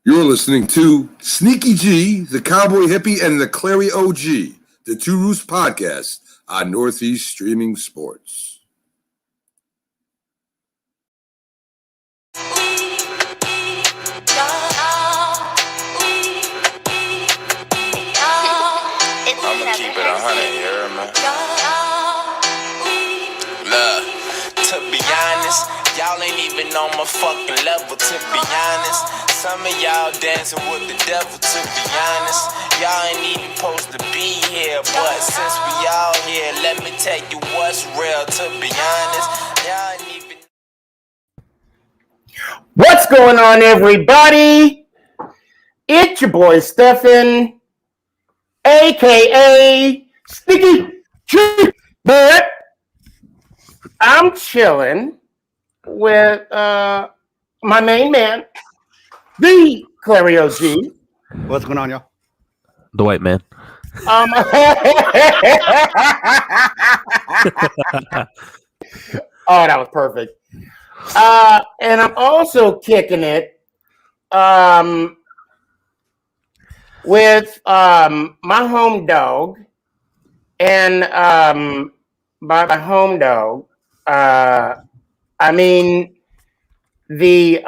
You're listening to Sneaky G, the Cowboy Hippie, and the Clary OG, the Two Roost podcast on Northeast Streaming Sports. I'ma keep it 100, you heard me? Look, to be honest, y'all ain't even on my fucking level, to be honest. Some of y'all dancing with the devil, to be honest. Y'all ain't even supposed to be here, but since we all here, let me tell you what's real, to be honest. Y'all ain't even... What's going on, everybody? It's your boy, Stephen, a.k.a. Sneaky G, but I'm chilling with my main man, the Clary OG. What's going on, y'all? The white man. Oh, that was perfect. And I'm also kicking it with my home dog. And by my home dog, I mean the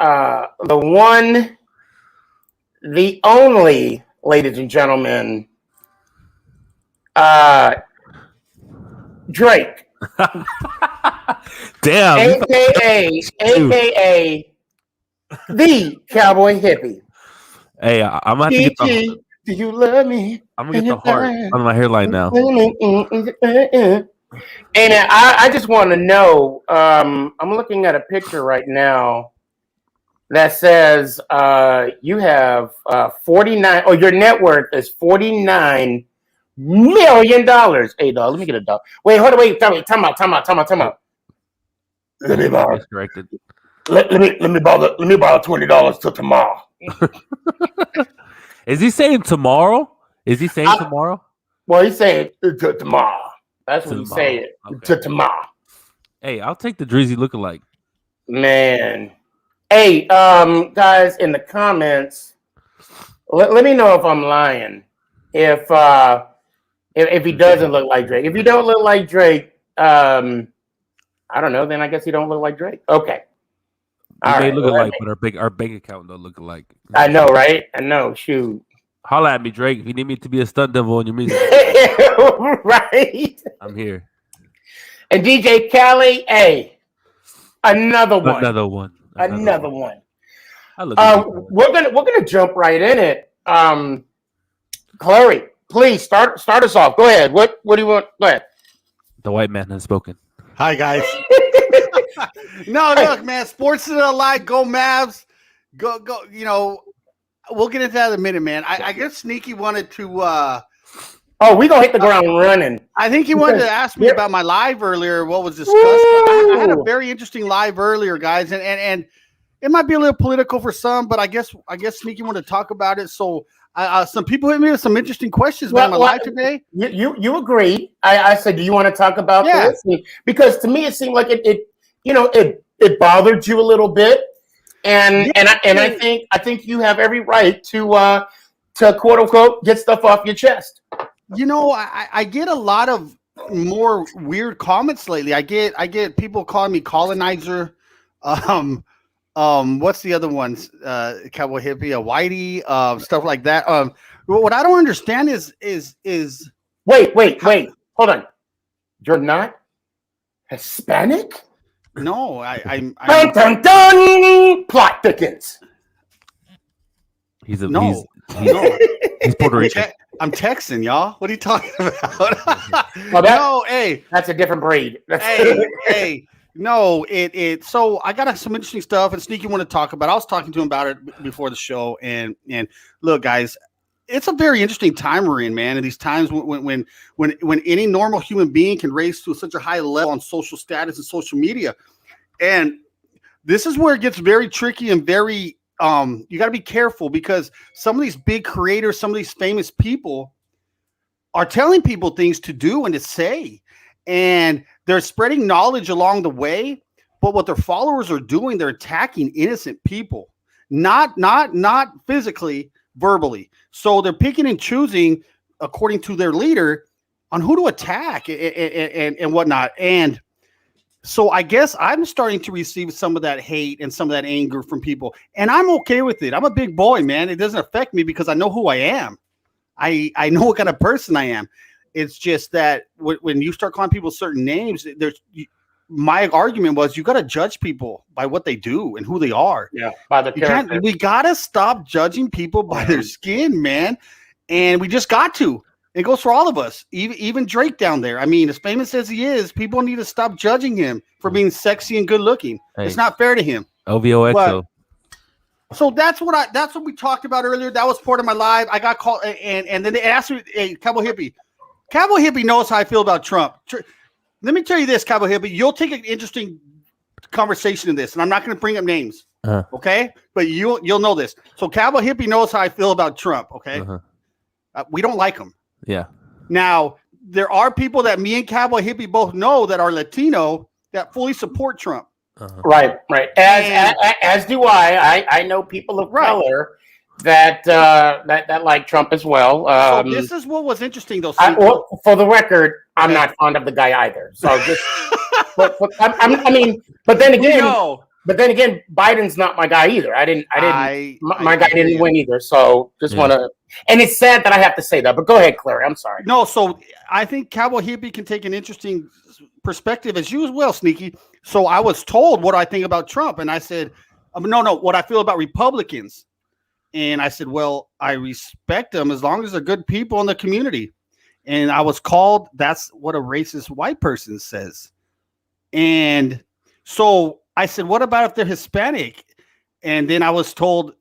one, the only, ladies and gentlemen, Drake. Damn. AKA the Cowboy Hippie. Hey, I'm gonna have to get the, do you love me? I'm gonna get the heart on my hairline now. And I just want to know. I'm looking at a picture right now that says you have 49, or your net worth is $49 million. Hey, dog, let me get a dog. Wait, hold on, wait, time out. Let me borrow. Corrected. Let me borrow $20 till tomorrow. Is he saying tomorrow? Is he saying tomorrow? Well, he's saying to tomorrow. That's what he's Tomorrow. saying. Okay. To tomorrow. Hey, I'll take the Drizzy lookalike. Man. Hey, guys, in the comments, let me know if I'm lying. If he doesn't look like Drake. If you don't look like Drake, I don't know, then I guess you don't look like Drake. Okay. All right, look alike, but our bank account don't look alike. I know, right? I know. Shoot. Holla at me, Drake. If you need me to be a stunt devil in your music, right? I'm here. And DJ Khaled, hey, another one. Another one. We're gonna jump right in it. Clary, please start us off. Go ahead. What do you want? Go ahead. The white man has spoken. Hi, guys. No, look, man. Sports is alive. Go Mavs. Go. You know, we'll get into that in a minute, man. I guess Sneaky wanted to. We gonna hit the ground running. I think he wanted to ask me about my live earlier. What was discussed? I had a very interesting live earlier, guys, and it might be a little political for some, but I guess Sneaky wanted to talk about it. So some people hit me with some interesting questions about my live today. You agreed. I said, do you want to talk about this? Because to me, it seemed like it bothered you a little bit, and I think you have every right to quote unquote get stuff off your chest. You know, I get a lot of more weird comments lately. I get people calling me colonizer. What's the other ones? Cowboy hippie, a whitey, stuff like that. What I don't understand is wait, hold on. You're not Hispanic? No, I'm dun. Plot thickens. He's He's Puerto Rican. I'm Texan, y'all. What are you talking about? Hey, that's a different breed. hey. No, so I got some interesting stuff, and Sneaky wanted to talk about it. I was talking to him about it before the show, and look, guys, it's a very interesting time we're in, man. And these times when any normal human being can raise to such a high level on social status and social media, and this is where it gets very tricky and very you got to be careful, because some of these big creators, some of these famous people are telling people things to do and to say, and they're spreading knowledge along the way. But what their followers are doing, they're attacking innocent people. not physically, verbally. So they're picking and choosing according to their leader on who to attack and whatnot. And so I guess I'm starting to receive some of that hate and some of that anger from people, and I'm okay with it. I'm a big boy, man. It doesn't affect me because I know who I am. I know what kind of person I am. It's just that when you start calling people certain names, my argument was you got to judge people by what they do and who they are. Yeah, by the character. We got to stop judging people by their skin, man. And we just got to. It goes for all of us, even Drake down there. I mean, as famous as he is, people need to stop judging him for being sexy and good looking. Hey, it's not fair to him. OVOXO. So that's what we talked about earlier. That was part of my live. I got called, and then they asked me, hey, Cowboy Hippie. Cowboy Hippie knows how I feel about Trump. Let me tell you this, Cowboy Hippie. You'll take an interesting conversation in this, and I'm not going to bring up names, okay? But you'll know this. So Cowboy Hippie knows how I feel about Trump, okay? We don't like him. Yeah. Now, there are people that me and Cowboy Hippie both know that are Latino that fully support Trump. Right. As do I. I know people of color that like Trump as well. So this is what was interesting, though. For the record, I'm not fond of the guy either. So just, but then again, Biden's not my guy either. My guy didn't win either. So just want to, and it's sad that I have to say that. But go ahead, Clary. I'm sorry. No, so I think Cowboy Hippie can take an interesting perspective as you as well, Sneaky. So I was told what I think about Trump, and I said, no, what I feel about Republicans. And I said, well, I respect them as long as they're good people in the community. And I was called, that's what a racist white person says. And so I said, what about if they're Hispanic? And then I was told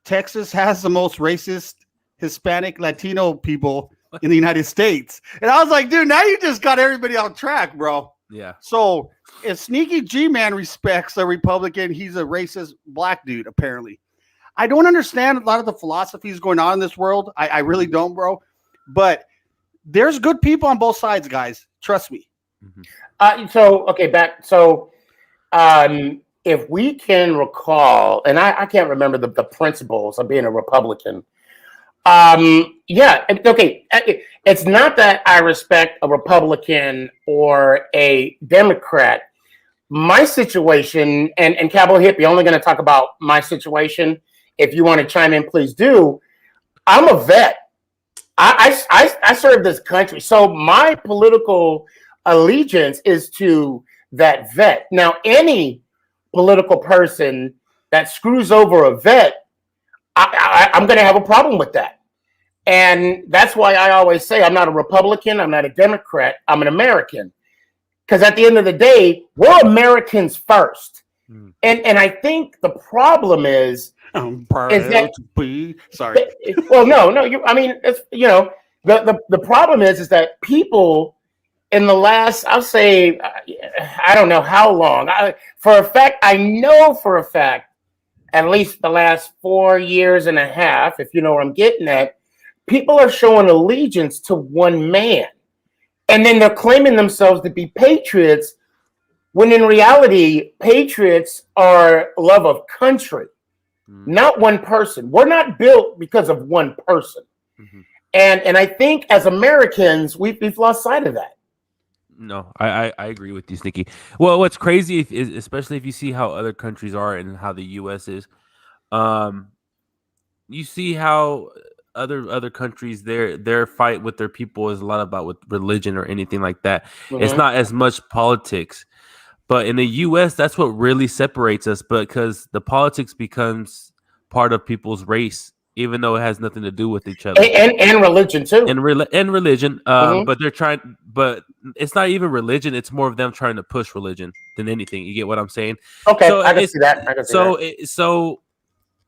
Texas has the most racist Hispanic Latino people in the United States. And I was like, dude, now you just got everybody on track, bro. Yeah. So if Sneaky G-Man respects a Republican, he's a racist black dude, apparently. I don't understand a lot of the philosophies going on in this world. I really don't, bro. But there's good people on both sides, guys. Trust me. If we can recall, and I can't remember the principles of being a Republican. It's not that I respect a Republican or a Democrat. My situation, and Cowboy Hippie, only going to talk about my situation. If you want to chime in, please do. I'm a vet. I serve this country. So my political allegiance is to that vet. Now, any political person that screws over a vet, I'm going to have a problem with that. And that's why I always say I'm not a Republican. I'm not a Democrat. I'm an American. Because at the end of the day, we're Americans first. And I think the problem is that, sorry. Well, no. The problem is that people in the last, I'll say, I don't know how long. I know for a fact, at least the last 4 years and a half, if you know what I'm getting at, people are showing allegiance to one man. And then they're claiming themselves to be patriots, when in reality, patriots are love of country, not one person. We're not built because of one person. And I think as Americans, we've lost sight of that. No, I agree with you, Sneaky. Well, what's crazy is, especially if you see how other countries are and how the U.S. is, you see how other countries, their fight with their people is a lot about with religion or anything like that. It's not as much politics. But in the U.S., that's what really separates us, because the politics becomes part of people's race, even though it has nothing to do with each other. And religion, too. And religion. But they're trying, but it's not even religion. It's more of them trying to push religion than anything. You get what I'm saying? Okay, so I can see that. So,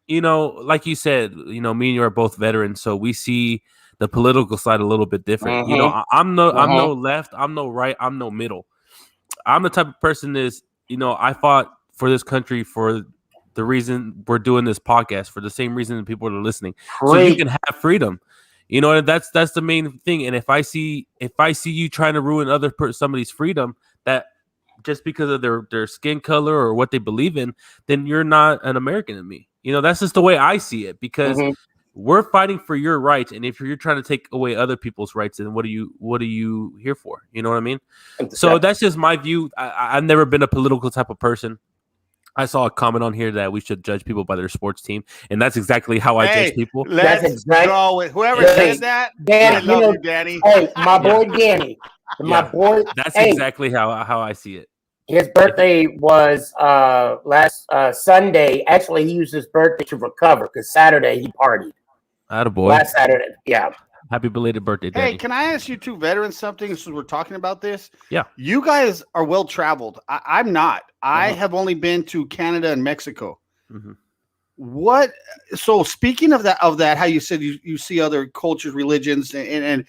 you know, like you said, you know, me and you are both veterans, so we see the political side a little bit different. You know, I'm no left, I'm no right, I'm no middle. I'm the type of person is, you know, I fought for this country for the reason we're doing this podcast, for the same reason that people are listening. So you can have freedom. You know, and that's the main thing. And if I see you trying to ruin somebody's freedom, that just because of their skin color or what they believe in, then you're not an American to me. That's just the way I see it, because we're fighting for your rights, and if you're trying to take away other people's rights, then what are you here for? You know what I mean? So that's just my view. I've never been a political type of person. I saw a comment on here that we should judge people by their sports team, and that's exactly how I judge people. Let's go with whoever said that. Danny, I love you, Danny. Hey, my boy Danny. My boy. That's exactly how I see it. His birthday was last Sunday. Actually, he used his birthday to recover because Saturday he partied. Attaboy. Last Saturday, yeah. Happy belated birthday, Danny. Hey, can I ask you two veterans something since we're talking about this? Yeah. You guys are well traveled. I'm not. I have only been to Canada and Mexico. So speaking of that, how you said you see other cultures, religions, and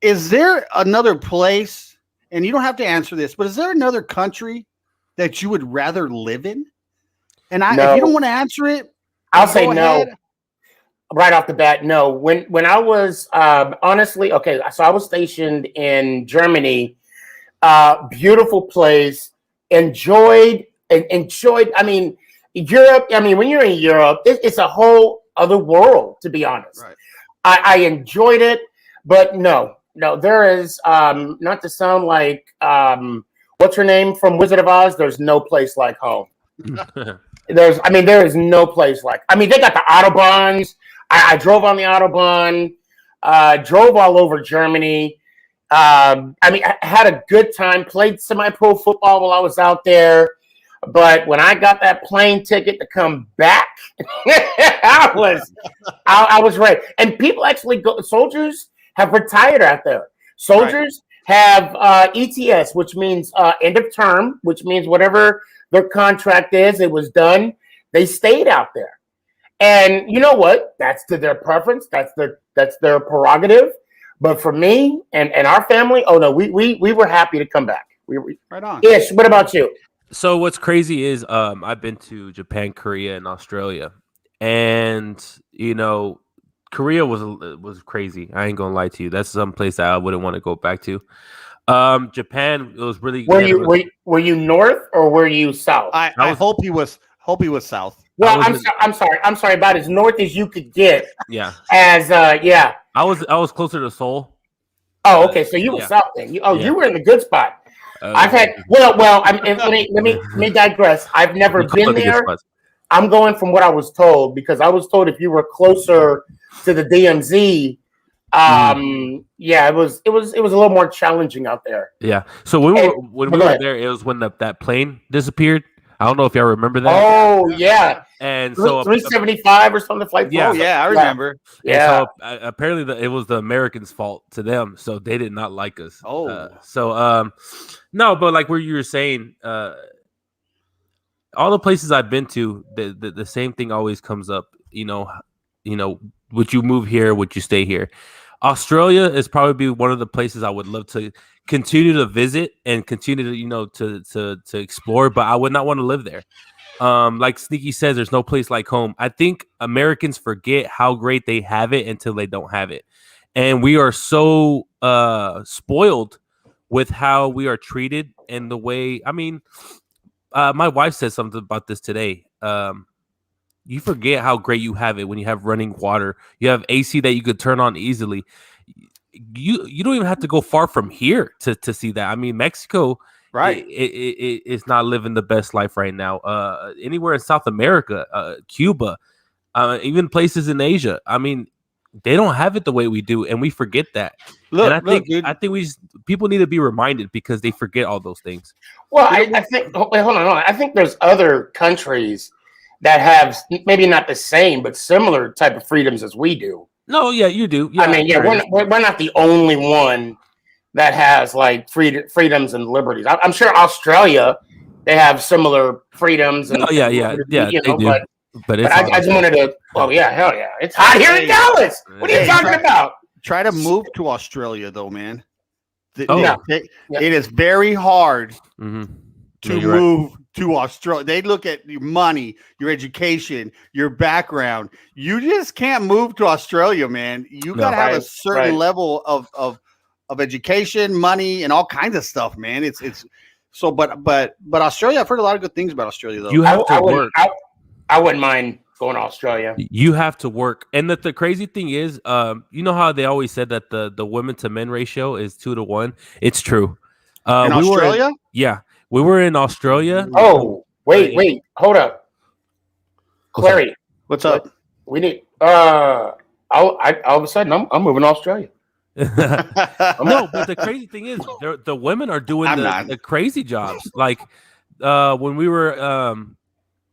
is there another place, and you don't have to answer this, but is there another country that you would rather live in? And if you don't want to answer it, I'll say no. Right off the bat, no. When I was honestly, okay, so I was stationed in Germany, beautiful place, enjoyed. I mean, Europe. I mean, when you're in Europe, it's a whole other world, to be honest. Right. I enjoyed it, but no, there is not to sound like what's her name from Wizard of Oz. There's no place like home. There is no place like. I mean, they got the autobahns. I drove on the Autobahn, drove all over Germany. I had a good time, played semi-pro football while I was out there. But when I got that plane ticket to come back, I was ready. And people actually soldiers have retired out there. Soldiers have ETS, which means end of term, which means whatever their contract is, it was done. They stayed out there. And you know what? That's to their preference. That's their prerogative. But for me and our family, oh no, we were happy to come back. We were right on. Ish, what about you? So what's crazy is I've been to Japan, Korea, and Australia, and Korea was crazy. I ain't gonna lie to you. That's some place that I wouldn't want to go back to. Japan, it was really. Were you north or were you south? I hope he was south. Well, I'm sorry. About as north as you could get. Yeah. I was closer to Seoul. Oh, okay. So you were south then. You were in the good spot. I've had let me digress. I've never been there. I'm going from what I was told, because I was told if you were closer to the DMZ, it was a little more challenging out there. Yeah. So when we were there, it was when that plane disappeared. I don't know if y'all remember that. Oh yeah, and so 375 or something like that. Yeah, I remember. Yeah. And so apparently it was the Americans' fault to them, so they did not like us. No, but like where you were saying, all the places I've been to, the same thing always comes up. Would you move here? Would you stay here? Australia is probably one of the places I would love to continue to visit and continue to to explore, but I would not want to live there. Like Sneaky says, there's no place like home. I think Americans forget how great they have it until they don't have it, and we are so spoiled with how we are treated and the way. I mean, my wife said something about this today. You forget how great you have it when you have running water. You have AC that you could turn on easily. You don't even have to go far from here to see that. I mean, Mexico, right? It's not living the best life right now. Anywhere in South America, Cuba, even places in Asia. I mean, they don't have it the way we do, and we forget that. I think people need to be reminded because they forget all those things. Well, I think. Hold on. I think there's other countries that have maybe not the same but similar type of freedoms as we do. No, yeah, you do. Yeah, I mean, we're not the only one that has like freedoms and liberties. I'm sure Australia, they have similar freedoms. And they do. But I just wanted to. Oh yeah, hell yeah, it's hot here in Dallas. What are you talking about? Try to move to Australia though, man. It is very hard to move to Australia. They look at your money, your education, your background. You just can't move to Australia, man. You gotta have a certain level of education, money, and all kinds of stuff, man. It's So, but Australia, I've heard a lot of good things about Australia, though. You have to work. I wouldn't mind going to Australia. You have to work. And the crazy thing is, you know how they always said that the women to men ratio is 2-1? It's true. In Australia? We were in Australia. Oh, wait, hold up. Clary, what's up? We need all of a sudden I'm moving to Australia. No, but the crazy thing is the women are doing the crazy jobs. Like when we were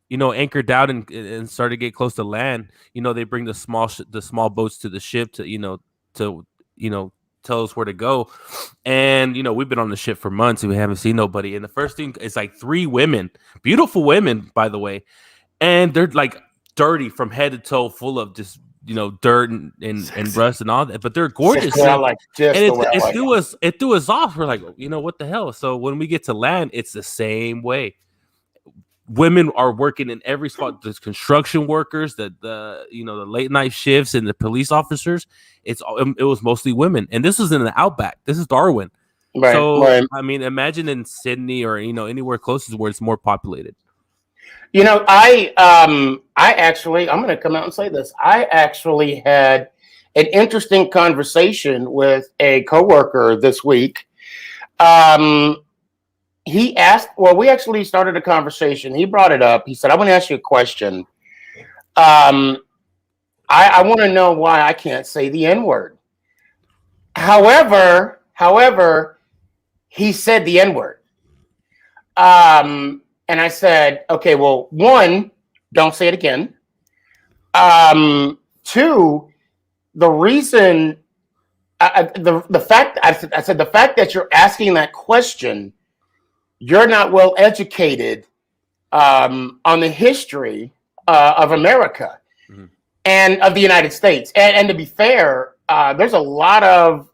anchored out and started to get close to land, they bring the small boats to the ship to tell us where to go. And we've been on the ship for months and we haven't seen nobody. And the first thing is like 3 women, beautiful women, by the way, and they're like dirty from head to toe, full of just dirt and rust and all that, but they're gorgeous. It threw us off. We're like, what the hell? So when we get to land, it's the same way. Women are working in every spot. There's construction workers, the late night shifts, and the police officers. It was mostly women, and this was in the outback. This is Darwin, right? So right. I mean, imagine in Sydney or anywhere closest where it's more populated. I actually, I'm going to come out and say this. I actually had an interesting conversation with a coworker this week. He asked, we actually started a conversation. He brought it up. He said, I want to ask you a question. I want to know why I can't say the N-word. However, he said the N-word. And I said, okay, well, 1, don't say it again. 2, the reason, the fact that you're asking that question, you're not well educated on the history of America and of the United States. And to be fair, there's a lot of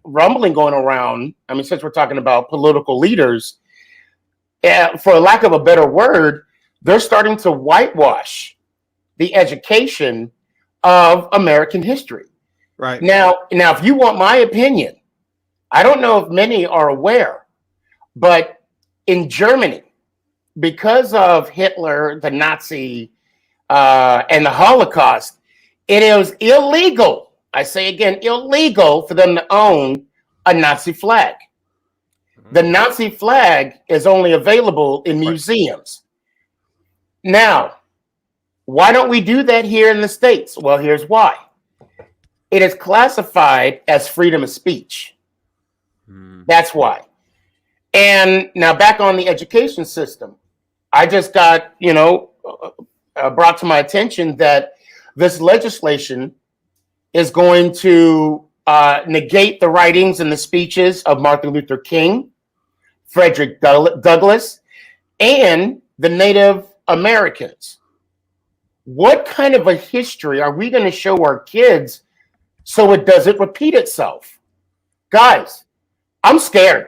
rumbling going around. I mean, since we're talking about political leaders, for lack of a better word, they're starting to whitewash the education of American history. Right. Now, if you want my opinion, I don't know if many are aware, but in Germany, because of Hitler, the Nazi, and the Holocaust, it is illegal. I say again, illegal for them to own a Nazi flag. The Nazi flag is only available in museums. Now, why don't we do that here in the States? Well, here's why. It is classified as freedom of speech. That's why. And now back on the education system, I just got, brought to my attention that this legislation is going to negate the writings and the speeches of Martin Luther King, Frederick Douglass, and the Native Americans. What kind of a history are we going to show our kids so it doesn't repeat itself? Guys, I'm scared.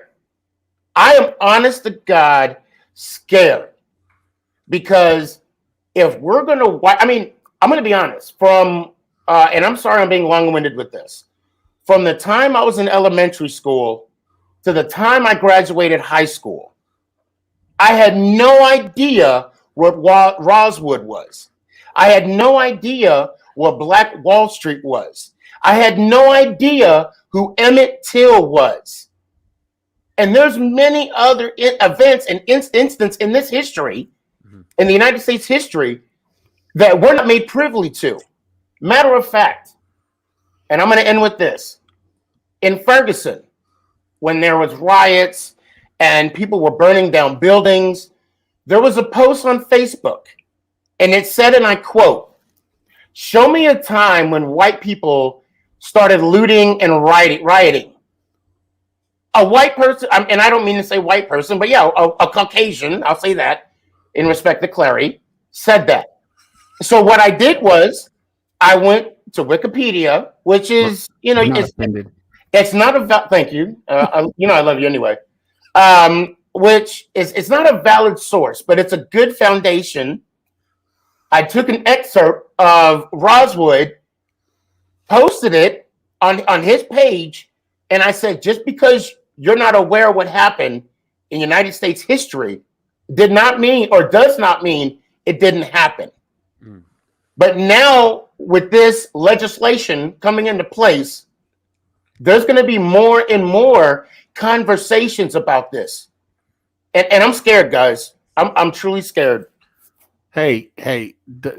I am honest to God scared. Because if we're going to, I'm going to be honest, and I'm sorry I'm being long-winded with this. From the time I was in elementary school to the time I graduated high school, I had no idea what Rosewood was. I had no idea what Black Wall Street was. I had no idea who Emmett Till was. And there's many other events and instances in this history, in the United States history, that we're not made privy to. Matter of fact, and I'm going to end with this. In Ferguson, when there was riots and people were burning down buildings, there was a post on Facebook, and it said, and I quote, "Show me a time when white people started looting and rioting." A white person, and I don't mean to say white person, but yeah, a Caucasian, I'll say that in respect to Clary, said that. So what I did was I went to Wikipedia, which is, it's not a, thank you. I love you anyway. Which is, it's not a valid source, but it's a good foundation. I took an excerpt of Rosewood, posted it on his page, and I said, just because you're not aware of what happened in United States history did not mean or does not mean it didn't happen. But now with this legislation coming into place, there's going to be more and more conversations about this. And I'm scared, guys. I'm truly scared. Hey,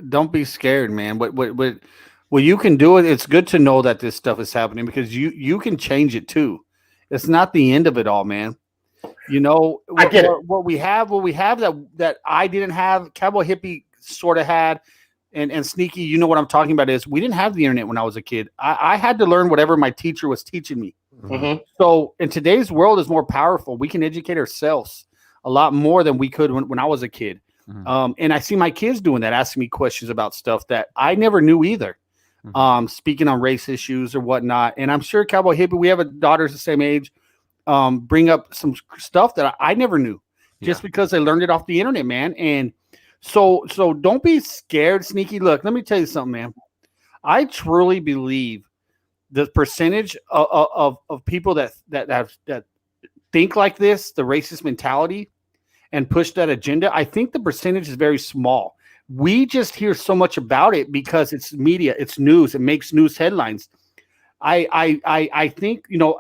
don't be scared, man. What you can do it. It's good to know that this stuff is happening because you can change it too. It's not the end of it all, man. You know, I get it. What we have that I didn't have, Cowboy Hippie sort of had, and Sneaky, you know what I'm talking about is we didn't have the internet when I was a kid. I had to learn whatever my teacher was teaching me. Mm-hmm. So in today's world is more powerful. We can educate ourselves a lot more than we could when I was a kid. Mm-hmm. And I see my kids doing that, asking me questions about stuff that I never knew either. Mm-hmm. Speaking on race issues or whatnot. And I'm sure Cowboy Hippie, we have a daughters the same age, bring up some stuff that I never knew just because I learned it off the internet, man. And so don't be scared, Sneaky. Look, let me tell you something, man. I truly believe the percentage of people that think like this, the racist mentality, and push that agenda, I think the percentage is very small. We just hear so much about it because it's media, it's news, it makes news headlines. I think, you know,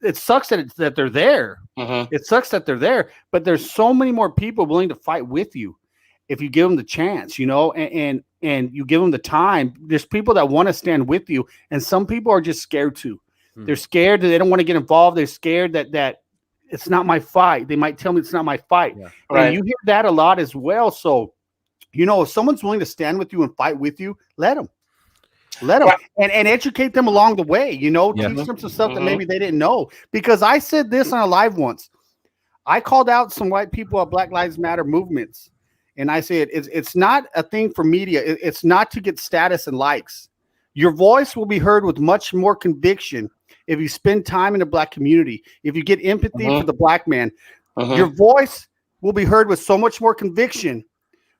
it sucks that they're there. Mm-hmm. It sucks that they're there, but there's so many more people willing to fight with you if you give them the chance, you know, and you give them the time. There's people that want to stand with you, and some people are just scared too. They're scared that they don't want to get involved. They're scared that it's not my fight. They might tell me it's not my fight. Yeah. Right. And you hear that a lot as well. So, you know, if someone's willing to stand with you and fight with you, let them. Right. And educate them along the way, you know, Yeah. teach them some stuff that maybe they didn't know. Because I said this on a live once. I called out some white people at Black Lives Matter movements. And I said, it's not a thing for media. It's not to get status and likes. Your voice will be heard with much more conviction if you spend time in the Black community. If you get empathy for the Black man, your voice will be heard with so much more conviction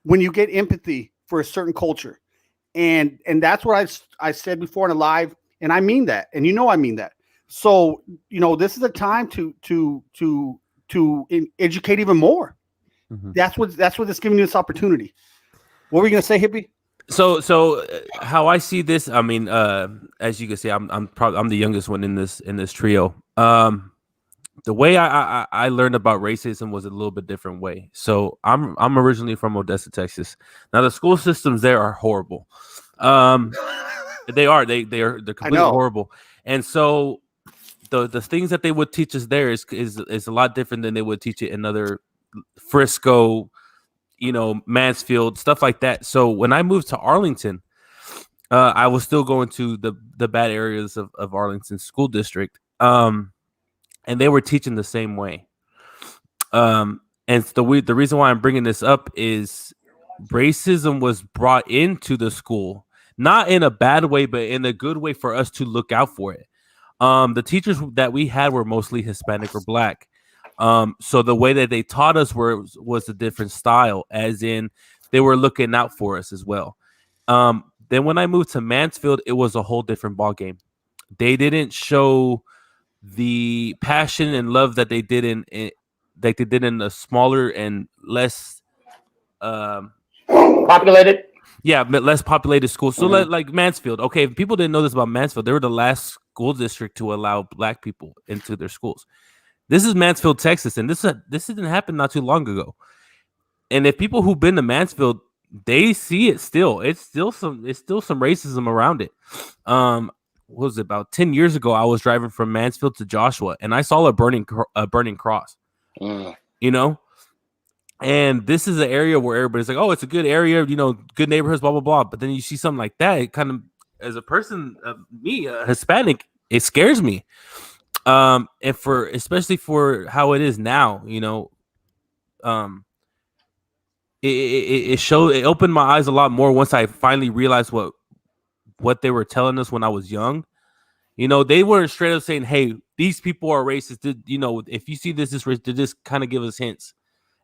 when you get empathy for a certain culture. And that's what I said before in a live, and I mean that. And you know I mean that. So, you know, this is a time to educate even more. Mm-hmm. That's what it's giving you this opportunity. What were you gonna say, Hippie? So how I see this, I mean, as you can see, I'm the youngest one in this trio. The way I learned about racism was a little bit different way. So I'm originally from Odessa, Texas. Now the school systems there are horrible. They're completely horrible. And so the things that they would teach us there is a lot different than they would teach it in other Frisco, you know, Mansfield, stuff like that. So when I moved to Arlington, I was still going to the bad areas of Arlington school district. And they were teaching the same way. And the reason why I'm bringing this up is racism was brought into the school, not in a bad way, but in a good way for us to look out for it. The teachers that we had were mostly Hispanic or Black. So the way that they taught us was a different style, as in they were looking out for us as well. Then when I moved to Mansfield, it was a whole different ballgame. They didn't show the passion and love that they did in a smaller and less Populated. Yeah, less populated schools. So like Mansfield. Okay, if people didn't know this about Mansfield, they were the last school district to allow Black people into their schools. This is Mansfield, Texas, and this didn't happen not too long ago. And if people who've been to Mansfield, they see it still. It's still some racism around it. What was it, about 10 years ago? I was driving from Mansfield to Joshua, and I saw a burning cross. You know, and this is an area where everybody's like, "Oh, it's a good area, you know, good neighborhoods, blah blah blah." But then you see something like that, it kind of, as a person, me, Hispanic, it scares me. And especially for how it is now, you know, it opened my eyes a lot more once I finally realized what they were telling us when I was young. You know, they weren't straight up saying, "Hey, these people are racist." You know, if you see this race, they just kind of give us hints.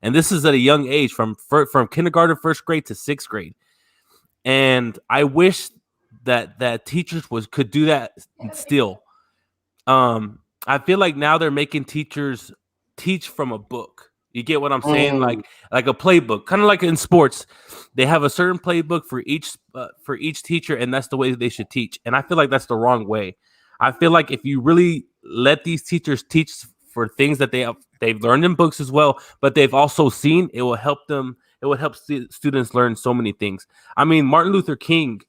And this is at a young age, from kindergarten, first grade to sixth grade. And I wish that teachers could do that still. I feel like now they're making teachers teach from a book. You get what I'm saying? Like a playbook, kind of like in sports. They have a certain playbook for each teacher, and that's the way they should teach. And I feel like that's the wrong way. I feel like if you really let these teachers teach for things that they've learned in books as well, but they've also seen, it will help them. It would help students learn so many things. I mean, Martin Luther King.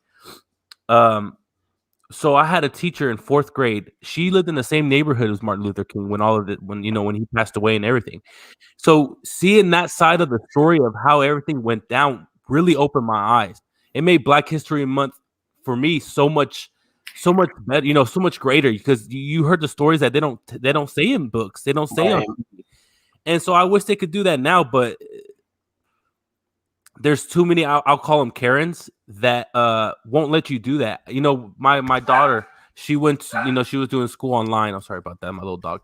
So I had a teacher in 4th grade. She lived in the same neighborhood as Martin Luther King when he passed away and everything. So seeing that side of the story of how everything went down really opened my eyes. It made Black History Month for me so much better, so much greater, because you heard the stories that they don't say in books. They don't say on TV. And so I wish they could do that now, but there's too many, I'll call them Karens, that won't let you do that. My daughter, she went to, she was doing school online. I'm sorry about that, my little dog.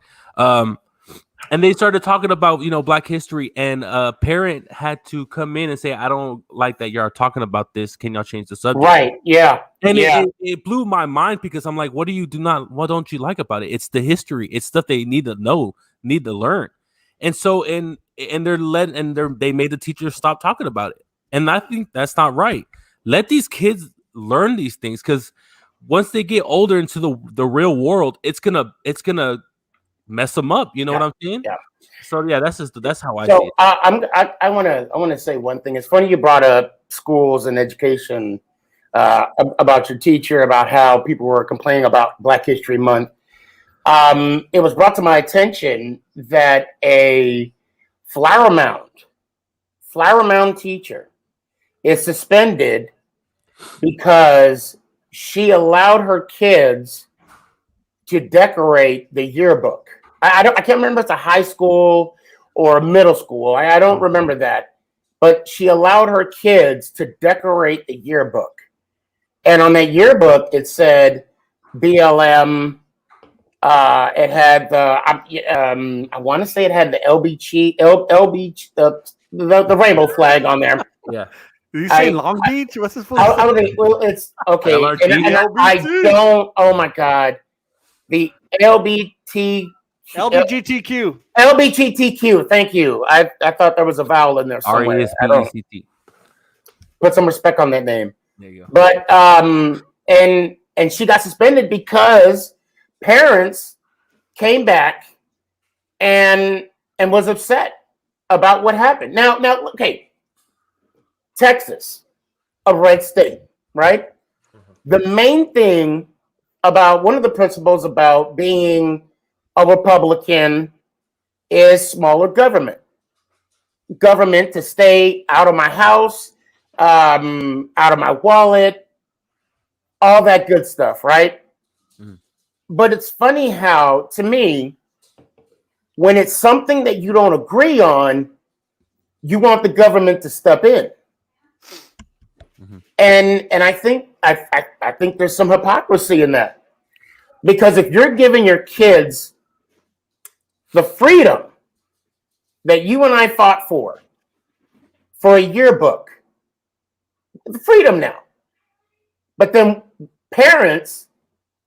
And they started talking about, Black history, and a parent had to come in and say, I don't like that y'all talking about this. Can y'all change the subject? Right. Yeah. And it blew my mind, because I'm like, what don't you like about it? It's the history. It's stuff they need to know, need to learn. And so, and they made the teachers stop talking about it. And I think that's not right. Let these kids learn these things, because once they get older into the real world, it's gonna mess them up. You know what I'm saying? Yeah. So that's how I see it. I want to say one thing. It's funny you brought up schools and education, about your teacher, about how people were complaining about Black History Month. It was brought to my attention that a Flower Mound teacher is suspended because she allowed her kids to decorate the yearbook. I can't remember if it's a high school or a middle school. I don't remember that, but she allowed her kids to decorate the yearbook, and on that yearbook it said BLM. It had the I want to say it had the the rainbow flag on there. Yeah. Did you say Long Beach? What's this? It's okay. And I don't. Oh my God, the LGBTQ. Thank you. I thought there was a vowel in there somewhere. RESPECT. Put some respect on that name. There you go. But and she got suspended because parents came back and was upset about what happened. Now, okay, Texas, a red state, right? The main thing about one of the principles about being a Republican is smaller government. Government to stay out of my house, out of my wallet, all that good stuff, right? But it's funny how, to me, when it's something that you don't agree on, you want the government to step in. And I think there's some hypocrisy in that, because if you're giving your kids the freedom that you and I fought for a yearbook, the freedom now, but then parents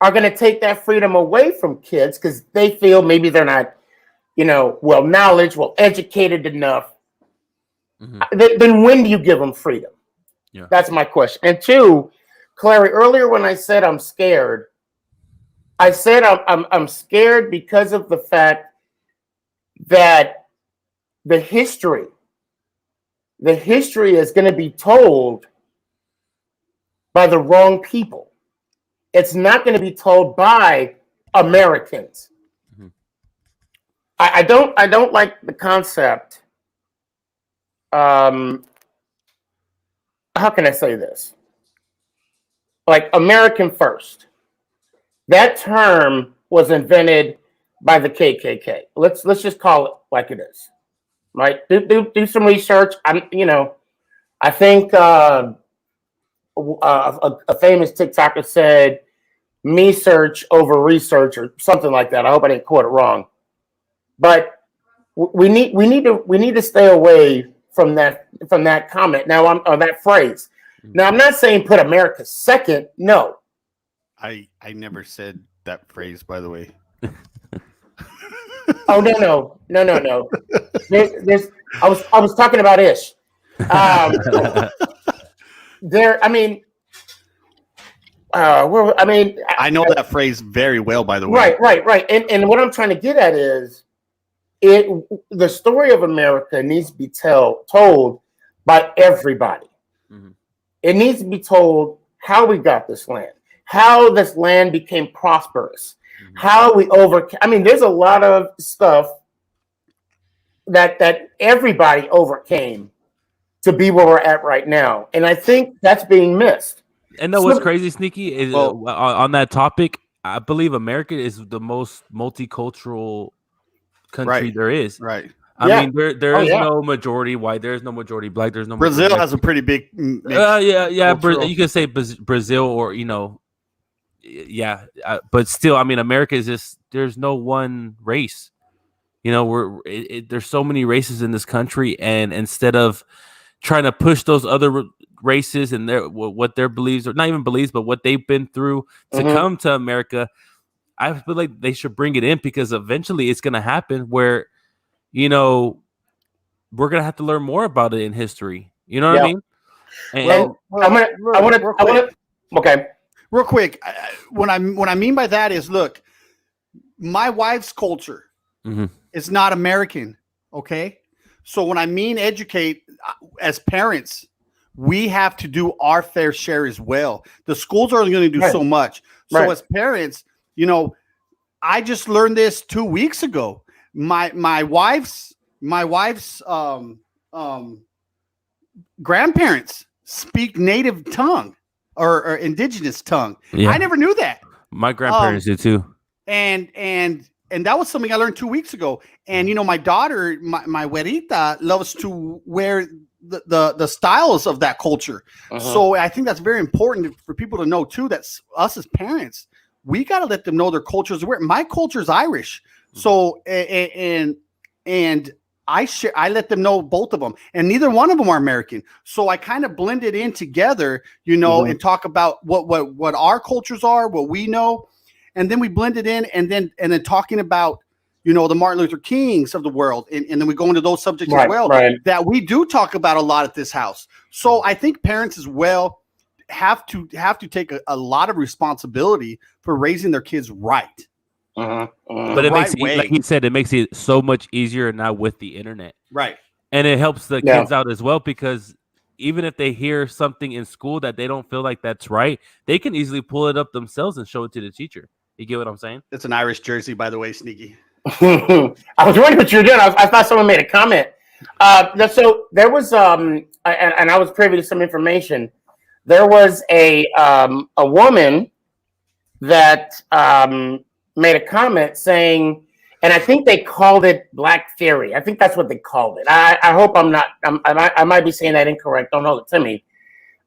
are going to take that freedom away from kids because they feel maybe they're not, educated enough. Then when do you give them freedom? Yeah. That's my question. And two, Clary, earlier when I said I'm scared, I said I'm scared because of the fact that the history is going to be told by the wrong people. It's not going to be told by Americans. I don't like the concept. How can I say this? Like American first. That term was invented by the KKK. Let's just call it like it is, right? Do some research. I think a famous TikToker said, "Me search over research" or something like that. I hope I didn't quote it wrong. But we need to stay away from that comment. Now on that phrase. Now I'm not saying put America second. No. I never said that phrase, by the way. Oh no. There's I was talking about Ish. There, I mean, I know that phrase very well, by the way. Right. And what I'm trying to get at is the story of America needs to be told by everybody. Mhm. It needs to be told how we got this land, how this land became prosperous, how we overcame. I mean, there's a lot of stuff that everybody overcame to be where we're at right now, and I think that's being missed. And know what's crazy, Sneaky, is on that topic. I believe America is the most multicultural country there is. Right. I mean, there is no majority white, there is no majority black, there's no Brazil majority has a pretty big mix. You can say Brazil or but still, I mean, America is just there's no one race. There's so many races in this country, and instead of trying to push those other races and what their beliefs, or not even beliefs, but what they've been through to come to America, I feel like they should bring it in, because eventually it's going to happen where, we're going to have to learn more about it in history. You know what I mean? And okay. Real quick, what I mean by that is, look, my wife's culture is not American. Okay. So when I mean educate, as parents, we have to do our fair share as well. The schools are only going to do so much. So as parents, I just learned this 2 weeks ago. My wife's grandparents speak native tongue or indigenous tongue. Yeah. I never knew that. My grandparents did too. And that was something I learned 2 weeks ago. And my daughter, my güerita, loves to wear the styles of that culture. So I think that's very important for people to know too. That us as parents, we got to let them know their cultures. My culture is Irish. So and I let them know both of them, and neither one of them are American. So I kind of blend it in together, and talk about what our cultures are, what we know. And then we blend it in, and then talking about, the Martin Luther Kings of the world. And then we go into those subjects as well that we do talk about a lot at this house. So I think parents as well have to take a lot of responsibility for raising their kids right. But it makes it, like he said, it makes it so much easier now with the internet. Right. And it helps the kids out as well, because even if they hear something in school that they don't feel like that's right, they can easily pull it up themselves and show it to the teacher. You get what I'm saying? It's an Irish jersey, by the way, Sneaky. I was wondering what you were doing. I thought someone made a comment. So there was, and I was privy to some information. There was a woman that made a comment saying, and I think they called it Black Theory. I think that's what they called it. I hope I'm not. I might be saying that incorrect. Don't hold it to me.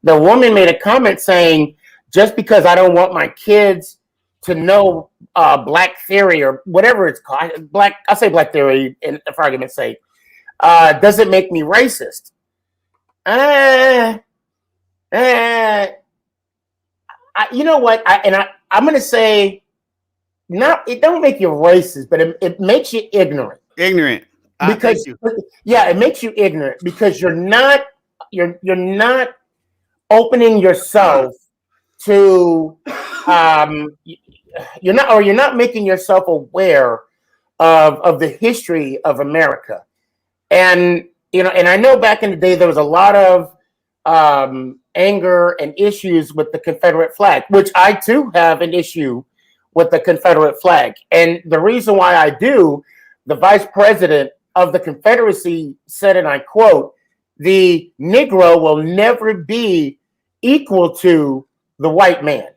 The woman made a comment saying, just because I don't want my kids to know Black Theory or whatever it's called, I'll say Black Theory for argument's sake, doesn't make me racist. You know what? I'm going to say, it don't make you racist, but it makes you ignorant. Ignorant. Because it makes you ignorant because you're not opening yourself to you're not making yourself aware of the history of America. And and I know back in the day there was a lot of anger and issues with the Confederate flag, which I too have an issue with the Confederate flag. And the reason why I do, the vice president of the Confederacy said, and I quote, "The Negro will never be equal to the white man."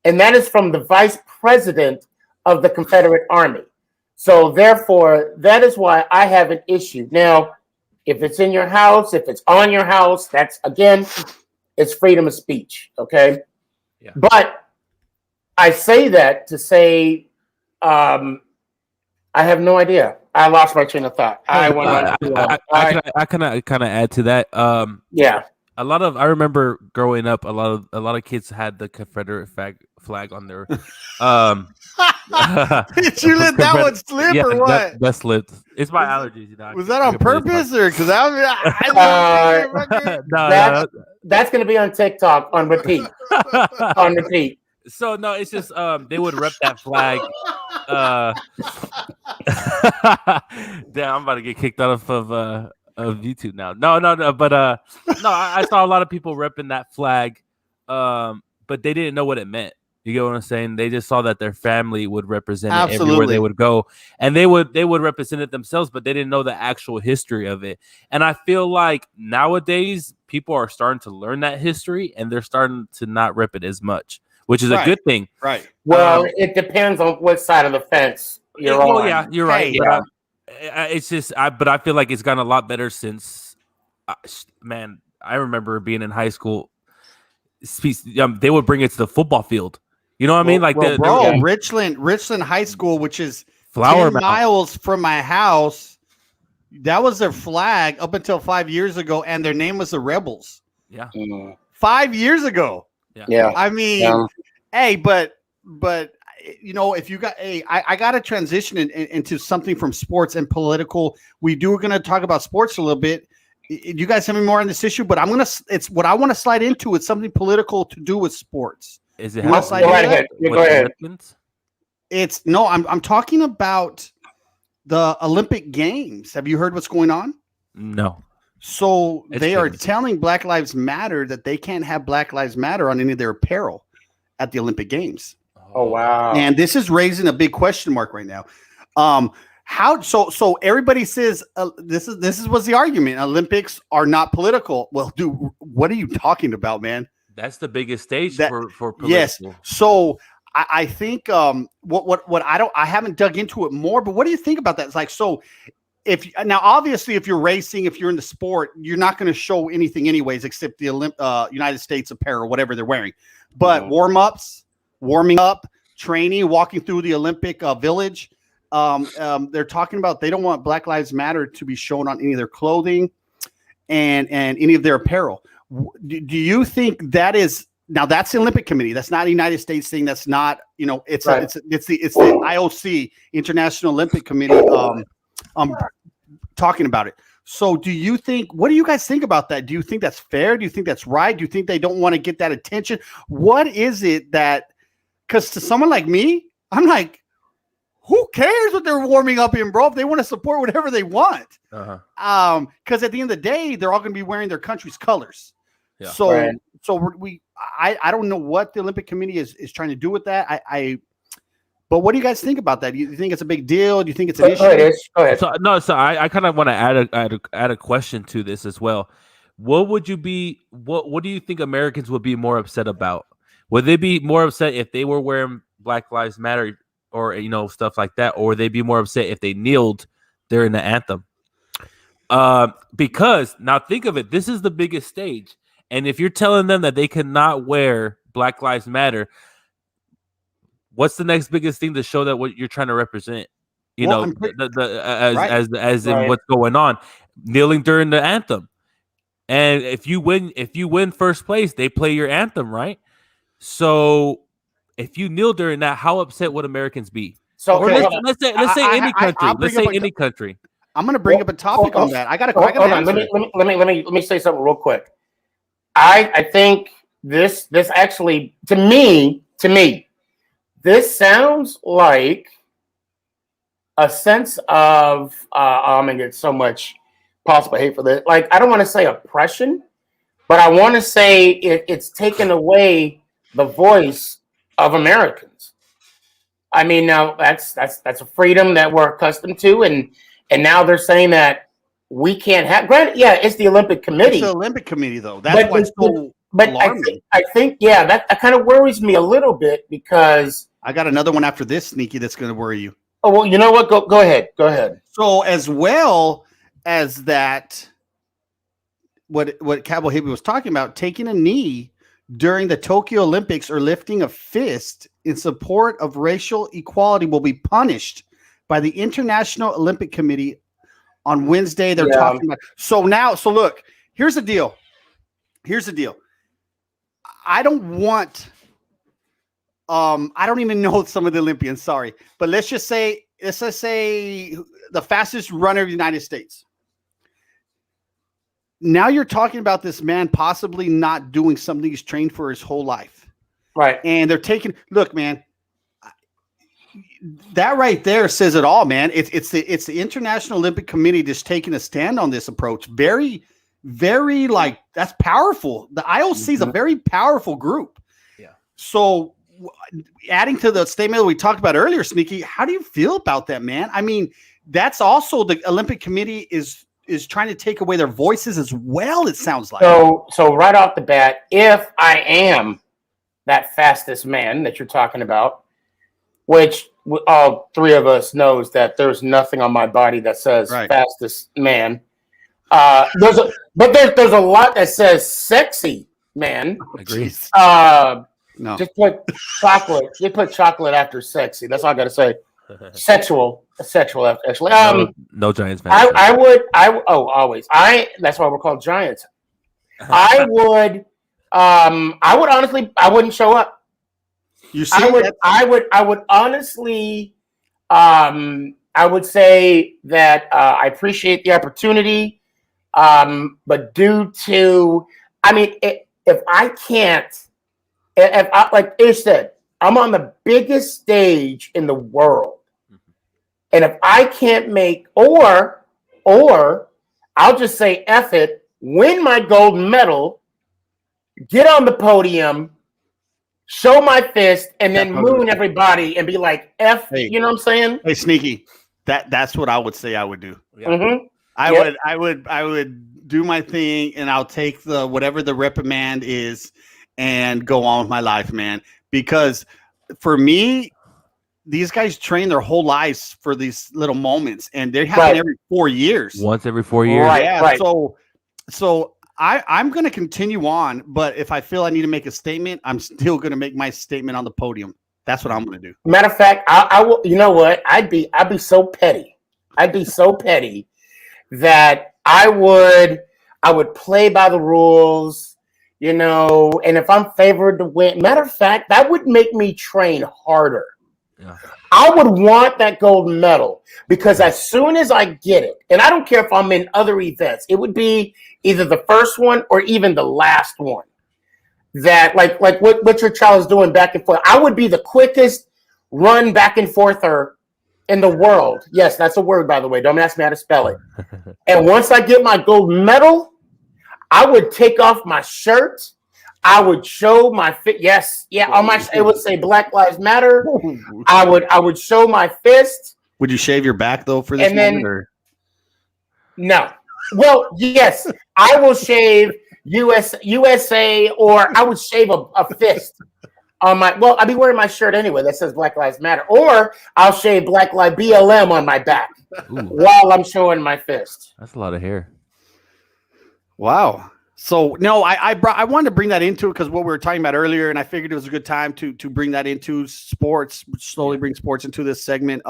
And that is from the vice president of the Confederate Army. So therefore, that is why I have an issue. Now, if it's in your house, if it's on your house, that's, again, it's freedom of speech, okay? Yeah. But I say that to say I have no idea. I lost my train of thought. I kind of add to that. Yeah. I remember growing up, a lot of kids had the Confederate flag on their Did you let that one slip or what? That slipped. It's my allergies. You know, Was that on purpose or because that's going to be on TikTok on repeat. On repeat. So no, it's just they would rep that flag. Damn, I'm about to get kicked out of YouTube now. No, but no, I saw a lot of people repping that flag, but they didn't know what it meant. You get what I'm saying? They just saw that their family would represent it everywhere they would go, and they would represent it themselves, but they didn't know the actual history of it. And I feel like nowadays people are starting to learn that history, and they're starting to not rep it as much, which is a good thing. Right. Well, it depends on what side of the fence you're on. Yeah, you're right. But it's just, but I feel like it's gotten a lot better since, man, I remember being in high school. They would bring it to the football field. You know what I mean? Like, Richland High School, which is Flower 10 miles from my house. That was their flag up until 5 years ago, and their name was the Rebels. Yeah. 5 years ago. Yeah. I mean, hey, but you know, if you got I got to transition into something from sports and political. We're going to talk about sports a little bit. You guys have any more on this issue? But it's what I want to slide into. It's something political to do with sports. Is it? Go ahead. It's no. I'm talking about the Olympic Games. Have you heard what's going on? No. So they are telling Black Lives Matter that they can't have Black Lives Matter on any of their apparel at the Olympic Games. Oh wow! And this is raising a big question mark right now. How so everybody says this was the argument. Olympics are not political. Well, dude, what are you talking about, man? That's the biggest stage for political. Yes. So I think what I haven't dug into it more, but what do you think about that? It's like, so obviously if you're racing, if you're in the sport, you're not going to show anything anyways, except the United States apparel, whatever they're wearing. But warming up, training, walking through the Olympic village. They're talking about they don't want Black Lives Matter to be shown on any of their clothing and any of their apparel. Do you think that is now? That's the Olympic Committee. That's not a United States thing. That's not, you know, it's the IOC, International Olympic Committee. Talking about it. So what do you guys think about that? Do you think that's fair? Do you think that's right? Do you think they don't want to get that attention? What is it that, because to someone like me, I'm like, who cares what they're warming up in, bro? If they want to support whatever they want. Because at the end of the day, they're all going to be wearing their country's colors. Yeah. I don't know what the Olympic Committee is trying to do with that. But what do you guys think about that? Do you think it's a big deal? Do you think it's an issue? Go ahead. So I kind of want to add a question to this as well. What do you think Americans would be more upset about? Would they be more upset if they were wearing Black Lives Matter or, you know, stuff like that, or would they be more upset if they kneeled during the anthem? Because now think of it, this is the biggest stage, and if you're telling them that they cannot wear Black Lives Matter, what's the next biggest thing to show that what you're trying to represent? In what's going on, kneeling during the anthem, and if you win first place, they play your anthem, right? So if you kneel during that, how upset would Americans be? So let's say any country. Let's say any country. I'm going to bring up a topic on that. I got to. Let me say something real quick. I think this actually to me this sounds like a sense of I'm gonna get so much possible hate for this. Like, I don't want to say oppression, but I want to say it's taken away the voice of Americans. I mean, now that's a freedom that we're accustomed to, and now they're saying that we can't have. Granted, yeah, it's the Olympic Committee. It's the Olympic Committee, though. That's why it's so alarming. I think, yeah, that kind of worries me a little bit because I got another one after this, Sneaky, that's going to worry you. Oh, well, you know what? Go ahead. Go ahead. So as well as that, what Cowboy Hippie was talking about, taking a knee during the Tokyo Olympics or lifting a fist in support of racial equality will be punished by the International Olympic Committee on Wednesday. They're talking about. So look, here's the deal. I don't want I don't even know some of the Olympians. Sorry, but let's just say the fastest runner of the United States. Now you're talking about this man possibly not doing something he's trained for his whole life, Right. and they're taking. Look, man, that right there says it all, man. It's the International Olympic Committee just taking a stand on this approach. Very, very like that's powerful. The IOC is a very powerful group. Yeah. So adding to the statement that we talked about earlier, Sneaky, how do you feel about that, man? I mean, that's also the Olympic Committee is trying to take away their voices as well, it sounds like. So right off the bat, if I am that fastest man that you're talking about, which all three of us knows that there's nothing on my body that says fastest man. There's a lot that says sexy man. Agreed. No. Just put chocolate. Just put chocolate after sexy. That's all I got to say. Sexual after actually. No Giants fans. Always. That's why we're called Giants. I would honestly, I wouldn't show up. You see, I would honestly, I would say that I appreciate the opportunity, but due to, I mean, if I can't, if I, like Ish said, I'm on the biggest stage in the world, and if I can't make, or I'll just say F it, win my gold medal, get on the podium, show my fist, and then moon everybody and be like, F, hey, you know what I'm saying? Hey, Sneaky, that's what I would say I would do. Yeah. Mm-hmm. I would do my thing, and I'll take the whatever the reprimand is and go on with my life, man. Because for me, these guys train their whole lives for these little moments, and they happen every 4 years. Once every 4 years. Right. Yeah. So I'm going to continue on, but if I feel I need to make a statement, I'm still going to make my statement on the podium. That's what I'm going to do. Matter of fact, I will. You know what? I'd be so petty. I'd be so petty that I would play by the rules, you know. And if I'm favored to win, matter of fact, that would make me train harder. Yeah. I would want that gold medal because as soon as I get it, and I don't care if I'm in other events, it would be either the first one or even the last one. That like what your child is doing back and forth. I would be the quickest run back and forther in the world. Yes, that's a word, by the way. Don't ask me how to spell it. And once I get my gold medal, I would take off my shirt. I would show my fit. Yes, yeah. On my it would say Black Lives Matter. I would show my fist. Would you shave your back though for this And then- moment? Or? No. Well, yes, I will shave USA, or I would shave a fist on my. Well, I'll be wearing my shirt anyway that says Black Lives Matter, or I'll shave Black Lives BLM on my back while I'm showing my fist. That's a lot of hair. Wow. So no, I wanted to bring that into it because what we were talking about earlier, and I figured it was a good time to bring that into sports, slowly bring sports into this segment.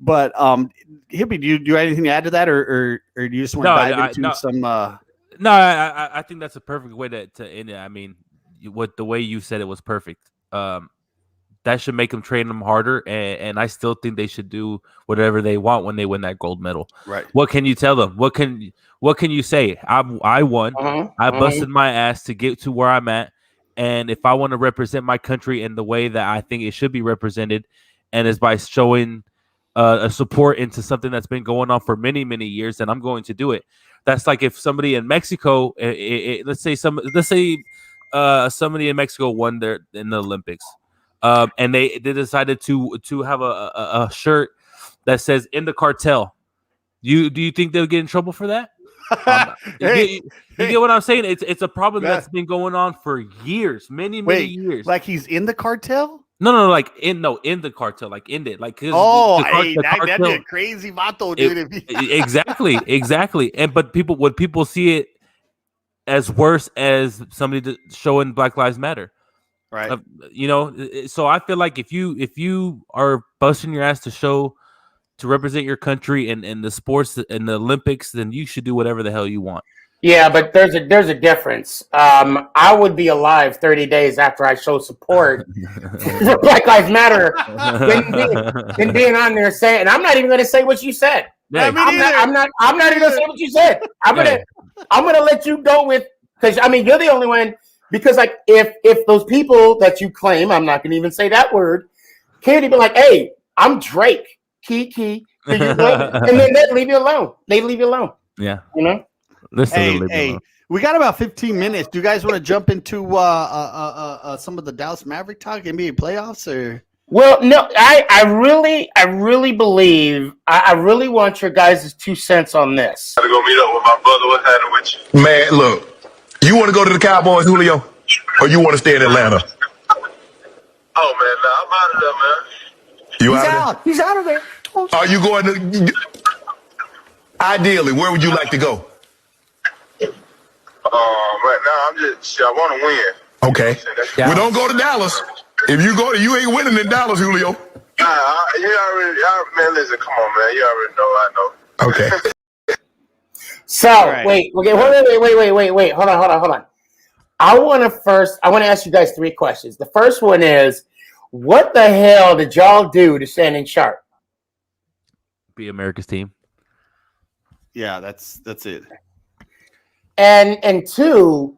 But Hippie, do you have anything to add to that, or do you just want to dive into some? No, I think that's a perfect way to end it. I mean, the way you said it was perfect. That should make them train them harder, and I still think they should do whatever they want when they win that gold medal. Right. What can you tell them? What can you say? I won. I busted my ass to get to where I'm at, and if I want to represent my country in the way that I think it should be represented, and is by showing a support into something that's been going on for many, many years, then I'm going to do it. That's like if somebody in Mexico, let's say somebody in Mexico won in the Olympics, and they decided to have a shirt that says "In the Cartel." Do you think they'll get in trouble for that? You get what I'm saying? It's a problem that's been going on for years, many years. Like he's in the cartel? No, in the cartel, like in it, like that'd be a crazy vato, dude. Exactly. And but people see it as worse as somebody showing Black Lives Matter, right? So I feel like if you are busting your ass to represent your country in the sports and the Olympics, then you should do whatever the hell you want. Yeah, but there's a difference. I would be alive 30 days after I show support for Black Lives Matter than being on there saying. And I'm not even going to say what you said. Yeah, I'm not even going to say what you said. I'm gonna let you go with, because I mean you're the only one. Because like if those people that you claim, I'm not going to even say that word, can't even be like, hey, I'm Drake, Kiki, and then they leave you alone. They leave you alone. Yeah, you know. Hey, we got about 15 minutes. Do you guys want to jump into some of the Dallas Maverick talk, NBA playoffs, or? Well, no, I really believe I really want your guys' 2 cents on this. Gotta go meet up with my brother. What's happening with you? Man, look, you want to go to the Cowboys, Julio, or you want to stay in Atlanta? Oh man, nah, I'm out of there, man. You out? He's out of there. Are you going to? Ideally, where would you like to go? Right now I'm just I want to win. Okay. Yeah. Well, don't go to Dallas. If you go to, you ain't winning in Dallas, Julio. You already, man. Listen, come on, man. You already know. I know. Okay. So right. wait. Hold on. I want to ask you guys 3 questions. The first one is, what the hell did y'all do to Shannon Sharp? Be America's team. Yeah, that's it. And 2,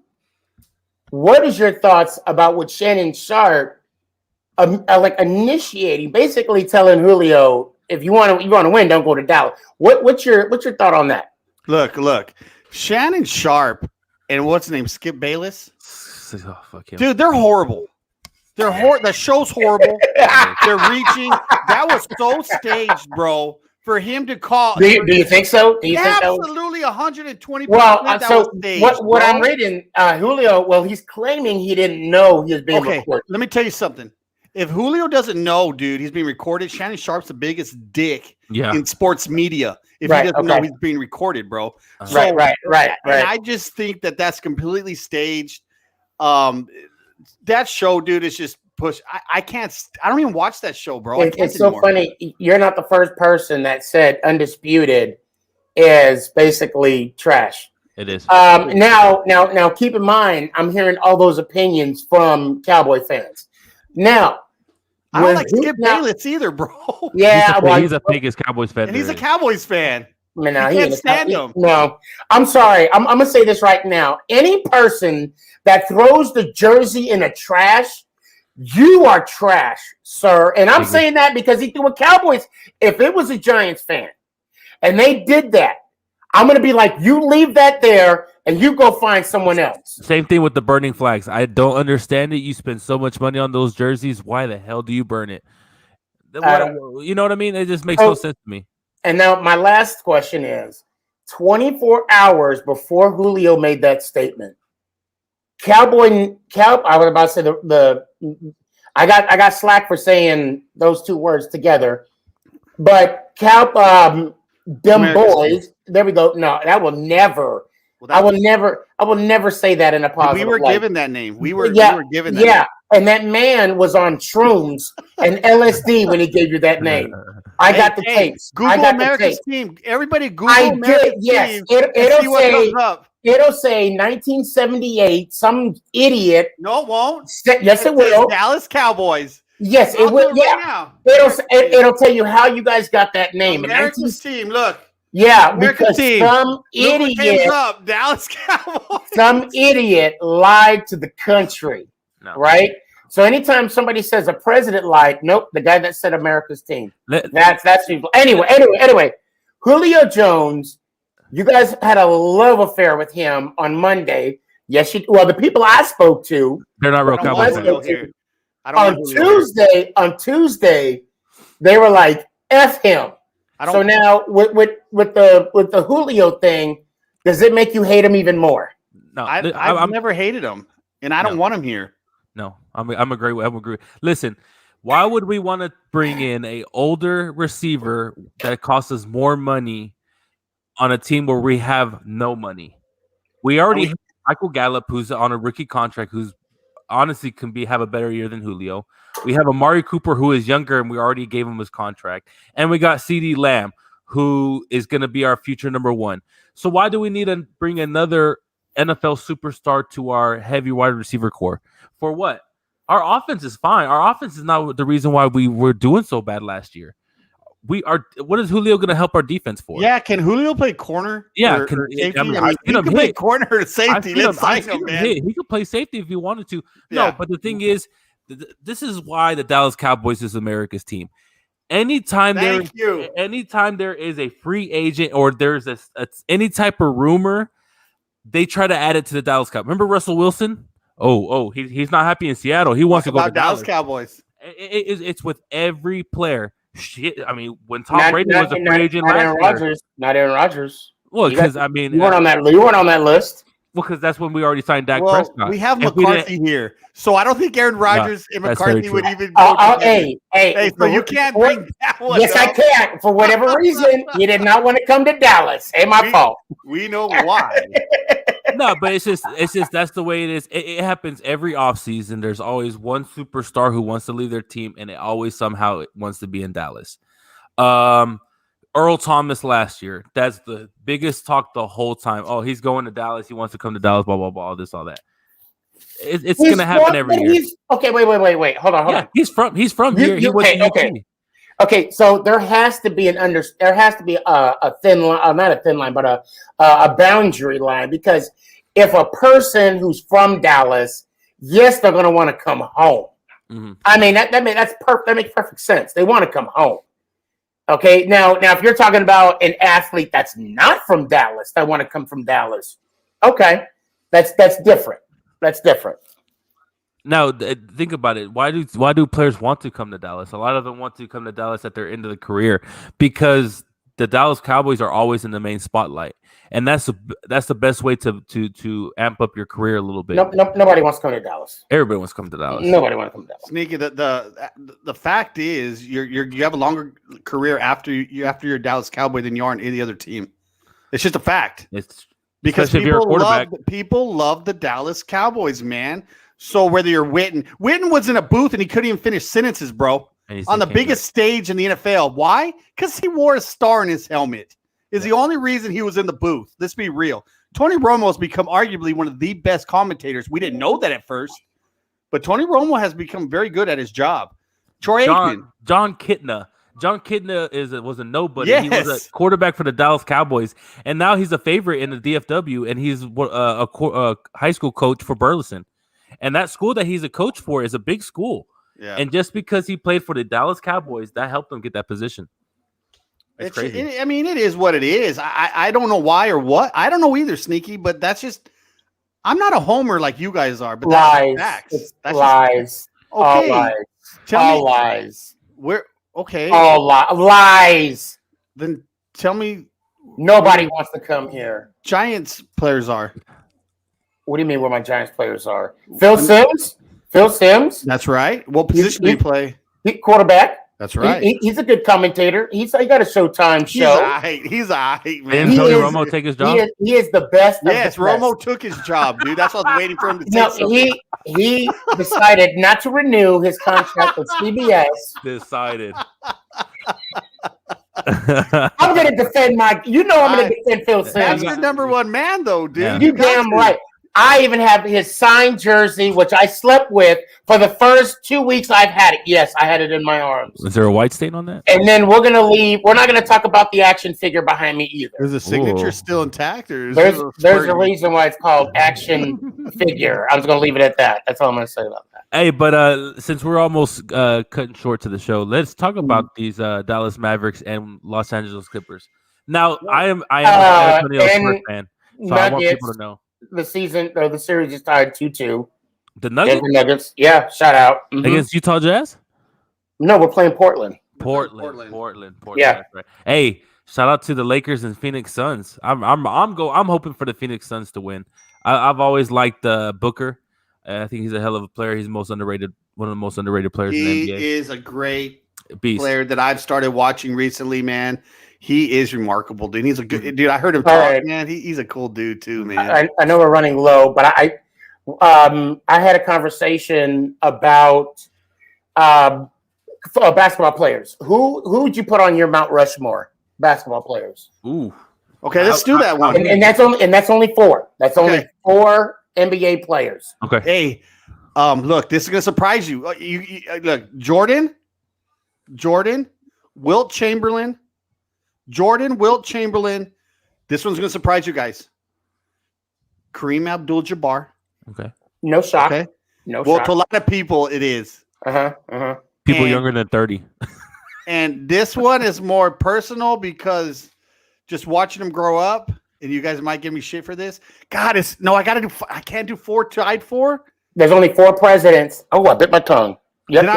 what is your thoughts about what Shannon Sharp like initiating, basically telling Julio, if you want to win, don't go to Dallas. What's your thought on that? Look, Shannon Sharp and what's his name, Skip Bayless. Oh, fuck him. Dude, they're horrible. That show's horrible. They're reaching. That was so staged, bro. For him to call. Do you think so? Do you think absolutely 120%? Well, so staged, what I'm reading, Julio, well, he's claiming he didn't know he was being recorded. Let me tell you something. If Julio doesn't know, dude, he's being recorded. Shannon Sharp's the biggest dick in sports media. If he doesn't know he's being recorded, bro. Right. And I just think that that's completely staged. That show, dude, is just push. I don't even watch that show, bro. It's so funny. You're not the first person that said Undisputed is basically trash. It is. Now, keep in mind, I'm hearing all those opinions from Cowboy fans. Now, I don't like Skip Bayless either, bro. Yeah, he's the biggest Cowboys fan. And he's a Cowboys fan. I mean, he can't stand him. No, I'm sorry. I'm going to say this right now. Any person that throws the jersey in the trash, you are trash, sir. And I'm saying that because he threw a Cowboys. If it was a Giants fan and they did that, I'm going to be like, you leave that there and you go find someone else. Same thing with the burning flags. I don't understand it. You spend so much money on those jerseys. Why the hell do you burn it? You know what I mean? It just makes no sense to me. And now my last question is, 24 hours before Julio made that statement, I was about to say I got slack for saying those 2 words together, but them boys. There we go. No, that will never. I will never say that in a positive. We were light. given that name. We were given that. Yeah, name. And that man was on shrooms and LSD when he gave you that name. I got the tapes. Google America's team. Everybody Google America's team. It'll say 1978. Some idiot. No, it won't. Yes, it will. Dallas Cowboys. Yes, it will. Yeah. It'll tell you how you guys got that name. America's team. Look. Yeah, because some idiot, up, Dallas Cowboys. Some idiot lied to the country, right? So anytime somebody says a president lied, nope, the guy that said America's team. That's anyway. Julio Jones, you guys had a love affair with him on Monday. Yes, the people I spoke to, they're not real Cowboys fans. On Tuesday, they were like, "F him." So now with the Julio thing, does it make you hate him even more? No, I've never hated him, and I don't want him here. No, I'm agree. Listen, why would we want to bring in a older receiver that costs us more money on a team where we have no money? We already have Michael Gallup, who's on a rookie contract, who's honestly have a better year than Julio. We have Amari Cooper, who is younger, and we already gave him his contract. And we got CeeDee Lamb, who is going to be our future number one. So why do we need to bring another NFL superstar to our heavy wide receiver core? For what? Our offense is fine. Our offense is not the reason why we were doing so bad last year. We are. What is Julio going to help our defense for? Yeah, can Julio play corner? Yeah, or safety? I mean, he can play corner or safety. Let's sign him, man. He could play safety if he wanted to. Yeah. No, but the thing is, this is why the Dallas Cowboys is America's team. Anytime there is a free agent or there's any type of rumor, they try to add it to the Dallas Cowboys. Remember Russell Wilson? He's not happy in Seattle. He wants to go to Dallas Cowboys. It's with every player. Shit, I mean, when Tom Brady was a free agent last year, not Aaron Rodgers. Well, because you weren't on that. You weren't on that list. Well, because that's when we already signed Dak Prescott. We have McCarthy here, so I don't think Aaron Rodgers and McCarthy would even. Hey, so you can't bring that one. Yes, I can. For whatever reason, you did not want to come to Dallas. Ain't my fault. We know why. No, but it's just that's the way it is. It happens every offseason. There's always one superstar who wants to leave their team, and it always somehow wants to be in Dallas. Earl Thomas last year. That's the biggest talk the whole time. Oh, he's going to Dallas. He wants to come to Dallas, blah, blah, blah, all this, all that. It's going to happen every year. Okay, wait. Hold on. He's from here. Okay, so there has to be a thin line, not a thin line, but a boundary line, because if a person who's from Dallas, yes, they're going to want to come home. Mm-hmm. I mean, that makes perfect sense. They want to come home. Okay, now if you're talking about an athlete that's not from Dallas, that want to come from Dallas, okay, that's different. That's different. Now, think about it. Why do players want to come to Dallas? A lot of them want to come to Dallas at their end of the career because the Dallas Cowboys are always in the main spotlight, and that's the best way to amp up your career a little bit. Nobody wants to come to Dallas. Everybody wants to come to Dallas. Nobody wants to come to Dallas. Sneaky. The fact is, you have a longer career after you're a Dallas Cowboy than you are on any other team. It's just a fact. It's because people love the Dallas Cowboys, man. So whether you're Witten was in a booth and he couldn't even finish sentences, bro. On the biggest stage in the NFL. Why? Because he wore a star in his helmet. Is the only reason he was in the booth. Let's be real. Tony Romo has become arguably one of the best commentators. We didn't know that at first, but Tony Romo has become very good at his job. Troy Aikman. John Kitna. John Kitna was a nobody. Yes. He was a quarterback for the Dallas Cowboys, and now he's a favorite in the DFW, and he's a high school coach for Burleson. And that school that he's a coach for is a big school. Yeah. And just because he played for the Dallas Cowboys, that helped him get that position. It's crazy. It is what it is. I don't know why or what. I don't know either, Sneaky, but that's just – I'm not a homer like you guys are. But lies. That's lies. Okay. All lies. All lies. Okay. All lies. Then tell me. Nobody wants to come here. Giants players are. What do you mean where my Giants players are? Phil Simms? That's right. What position do you play? Quarterback. That's right. He's a good commentator. He got a Showtime show. He's all right, man. Didn't Tony Romo take his job? He is the best. Yes, Romo took his job, dude. That's what I was waiting for him to take. No, he decided not to renew his contract with CBS. Decided. I'm going to defend I'm going to defend Phil Simms. That's your number one man, though, dude. Yeah. You damn right. I even have his signed jersey, which I slept with for the first 2 weeks I've had it. Yes, I had it in my arms. Is there a white stain on that? And then we're going to leave. We're not going to talk about the action figure behind me either. Is the signature still intact? Or there's a reason why it's called action figure. I'm just going to leave it at that. That's all I'm going to say about that. Hey, but since we're almost cutting short to the show, let's talk about these Dallas Mavericks and Los Angeles Clippers. Now, I am a San Antonio Spurs fan, so I want people to know. The series is tied 2-2. The Nuggets? The Nuggets. Yeah, shout out. Mm-hmm. Against Utah Jazz? No, we're playing Portland. Portland. Yeah. Right. Hey, shout out to the Lakers and Phoenix Suns. I'm hoping for the Phoenix Suns to win. I've always liked Booker. I think he's a hell of a player. He's one of the most underrated players in the NBA. He is a great beast player that I've started watching recently, man. He is remarkable, dude. He's a good dude. I heard him talk, man. He's a cool dude too, man. I know we're running low, but I had a conversation about basketball players. Who would you put on your Mount Rushmore? basketball players. Ooh. Okay, let's do that one. And that's only 4. That's only 4 NBA players. Okay. Hey, look, this is gonna surprise you. Look, Jordan, Wilt Chamberlain. This one's gonna surprise you guys. Kareem Abdul-Jabbar. Okay. No shock. Okay. No Well, shock. to a lot of people, it is. People And- younger than 30. And this one is more personal because just watching them grow up, and you guys might give me shit for this. God, I can't do 4 tied 4. There's only 4 presidents. Oh, I bit my tongue. Yep, Then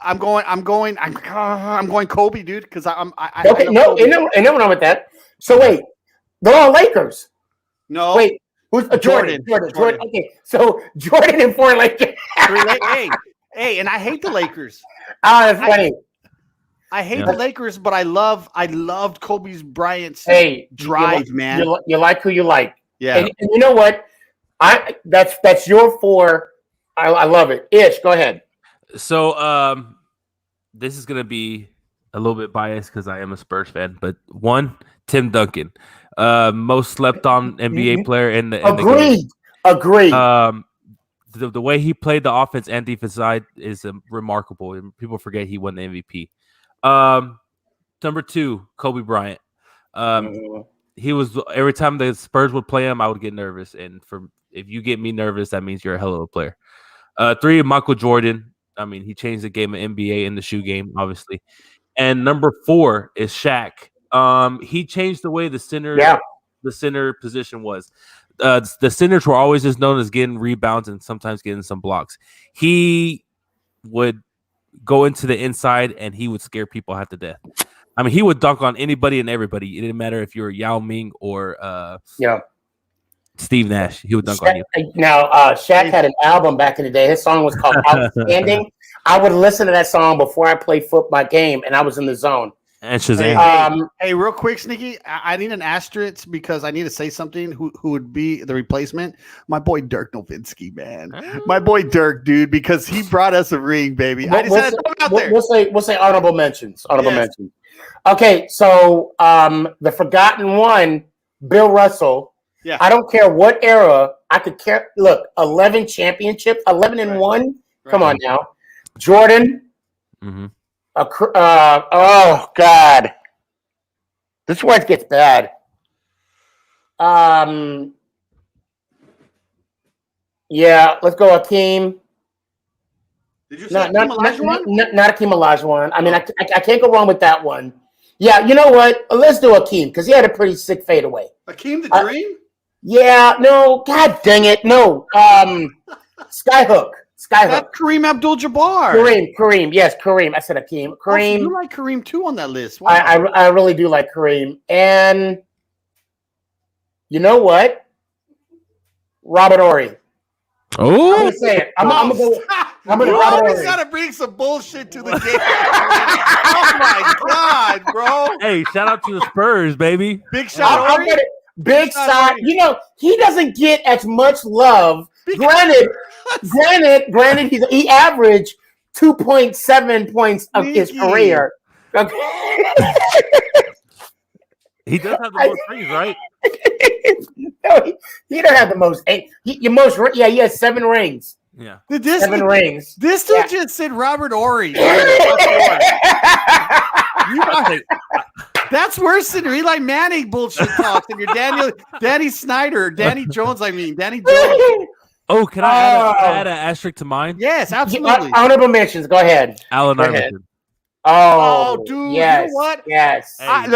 I'm going Kobe, dude, because I Okay, love no, Kobe. ain't no wrong with that. So wait, they're all Lakers. No, Wait, who's Jordan? Okay, so Jordan and 4 Lakers. hey, and I hate the Lakers. That's funny. I hate the Lakers, but I loved Kobe Bryant's drive, man. You like who you like. Yeah. And you know what? That's your 4. I love it. Ish, go ahead. So this is gonna be a little bit biased because I am a Spurs fan, but one, Tim Duncan, most slept on NBA player in the game. Agreed. The way he played the offense and defense side is remarkable, and people forget he won the MVP. Number 2, Kobe Bryant. He was every time the Spurs would play him, I would get nervous, and if you get me nervous, that means you're a hell of a player. 3, Michael Jordan. I mean, he changed the game of NBA in the shoe game, obviously. And number 4 is Shaq. He changed the way the center position was. The centers were always just known as getting rebounds and sometimes getting some blocks. He would go into the inside and he would scare people half to death. I mean, he would dunk on anybody and everybody. It didn't matter if you were Yao Ming or Steve Nash. He would dunk on you. Now, Shaq had an album back in the day. His song was called Outstanding. I would listen to that song before I played my game, and I was in the zone. And Shazam. Hey, real quick, Sneaky, I need an asterisk because I need to say something. Who would be the replacement? My boy Dirk Nowitzki, man. My boy Dirk, dude, because he brought us a ring, baby. We'll say honorable mentions. Mentions. Okay, so the forgotten one, Bill Russell. Yeah. I don't care what era. I could care. Look, 11 championships, 11 and 1. Right. Come on now, Jordan. Mm-hmm. Oh God, this one gets bad. Yeah, let's go Hakeem. Did you say Hakeem Olajuwon? Not Hakeem Olajuwon. I mean, I can't go wrong with that one. Yeah, you know what? Let's do Hakeem because he had a pretty sick fadeaway. Hakeem the Dream? Yeah, no, God dang it, no. Skyhook. That's Kareem Abdul-Jabbar. Kareem. Yes, Kareem. I said Hakeem. Kareem. Oh, so you like Kareem too on that list? Wow. I really do like Kareem. And you know what? Robert Horry. Oh, I'm gonna say it. I'm gonna go. You always gotta bring some bullshit to the game. Oh my God, bro! Hey, shout out to the Spurs, baby. Big shout out. Big shot. You know, he doesn't get as much love. Granted, he averaged 2.7 points of his career. Okay. He does have the most rings, right? No, he don't have the most. He has 7 rings. Yeah. 7 rings. This dude just said Robert Horry. That's worse than Eli Manning bullshit talk than your Danny Jones. Oh, can I add an asterisk to mine? Yes, absolutely. Honorable mentions. Go ahead. Allen Iverson. Oh, dude, yes, you know what? Yes. Hey, I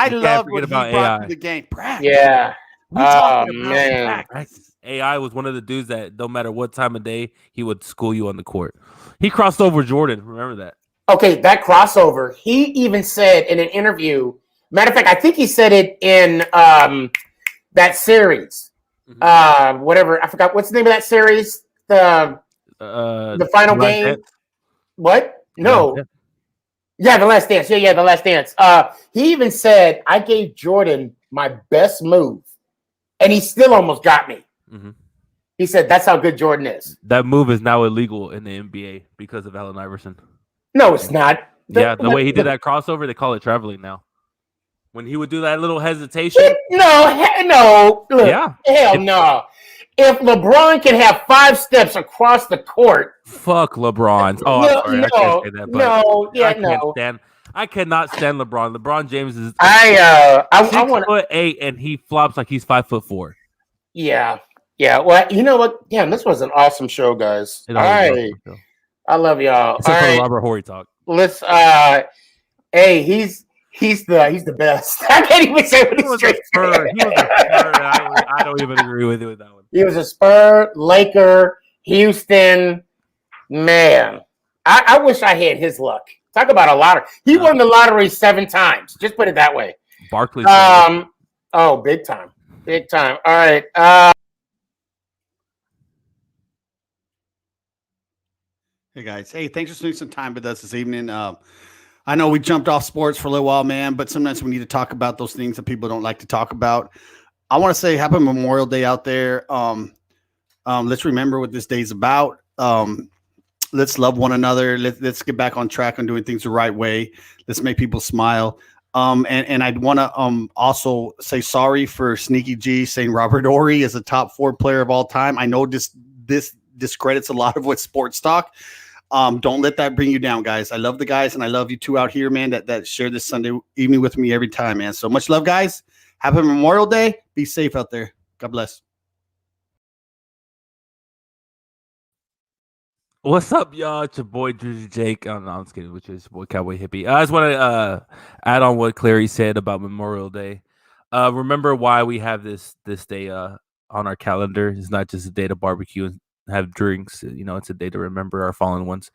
love what he brought to the game. Yeah. We talking about man. AI was one of the dudes that no matter what time of day, he would school you on the court. He crossed over Jordan. Remember that? Okay, that crossover. He even said in an interview, matter of fact, I think he said it in that series. Whatever. I forgot. What's the name of that series? The final game? Dance? What? No. Yeah, The Last Dance. Yeah, The Last Dance. He even said, I gave Jordan my best move, and he still almost got me. Mm-hmm. He said, that's how good Jordan is. That move is now illegal in the NBA because of Allen Iverson. No, it's not. The way he did that crossover, they call it traveling now. when he would do that little hesitation. No. Look, Yeah. hell no. If LeBron can have 5 steps across the court, fuck LeBron. Oh, I'm sorry, I can't say that, but I cannot stand LeBron. LeBron James is I want 6'8" and he flops like he's 5'4". Yeah. Well, you know what? Damn, this was an awesome show, guys. It All always right, was, so. I love y'all. Except All for right, Robert Horry talk. let's. Hey, he's the best. I can't even say what He was a Spur. He was a Spur. I don't even agree with that one. He was a Spur, Laker, Houston. Man, I wish I had his luck. Talk about a lottery. He won the lottery 7 times. Just put it that way. Barkley. Oh, big time. All right. Hey guys. Hey, thanks for spending some time with us this evening. I know we jumped off sports for a little while, man, but sometimes we need to talk about those things that people don't like to talk about. I want to say happy Memorial Day out there. Let's remember what this day is about. Let's love one another. Let's get back on track on doing things the right way. Let's make people smile. And I'd want to also say sorry for Sneaky G saying Robert Horry is a top 4 player of all time. I know this discredits a lot of what sports talk. Don't let that bring you down, guys. I love the guys, and I love you two out here, man, that share this Sunday evening with me every time, man. So much love, guys. Happy Memorial Day. Be safe out there. God bless. What's up, y'all? It's your boy Drizzy Jake. Oh, no, I'm just kidding. Which is your boy Cowboy Hippie. I just want to add on what Clary said about Memorial Day. Remember why we have this day on our calendar. It's not just a day to barbecue and have drinks. It's a day to remember our fallen ones.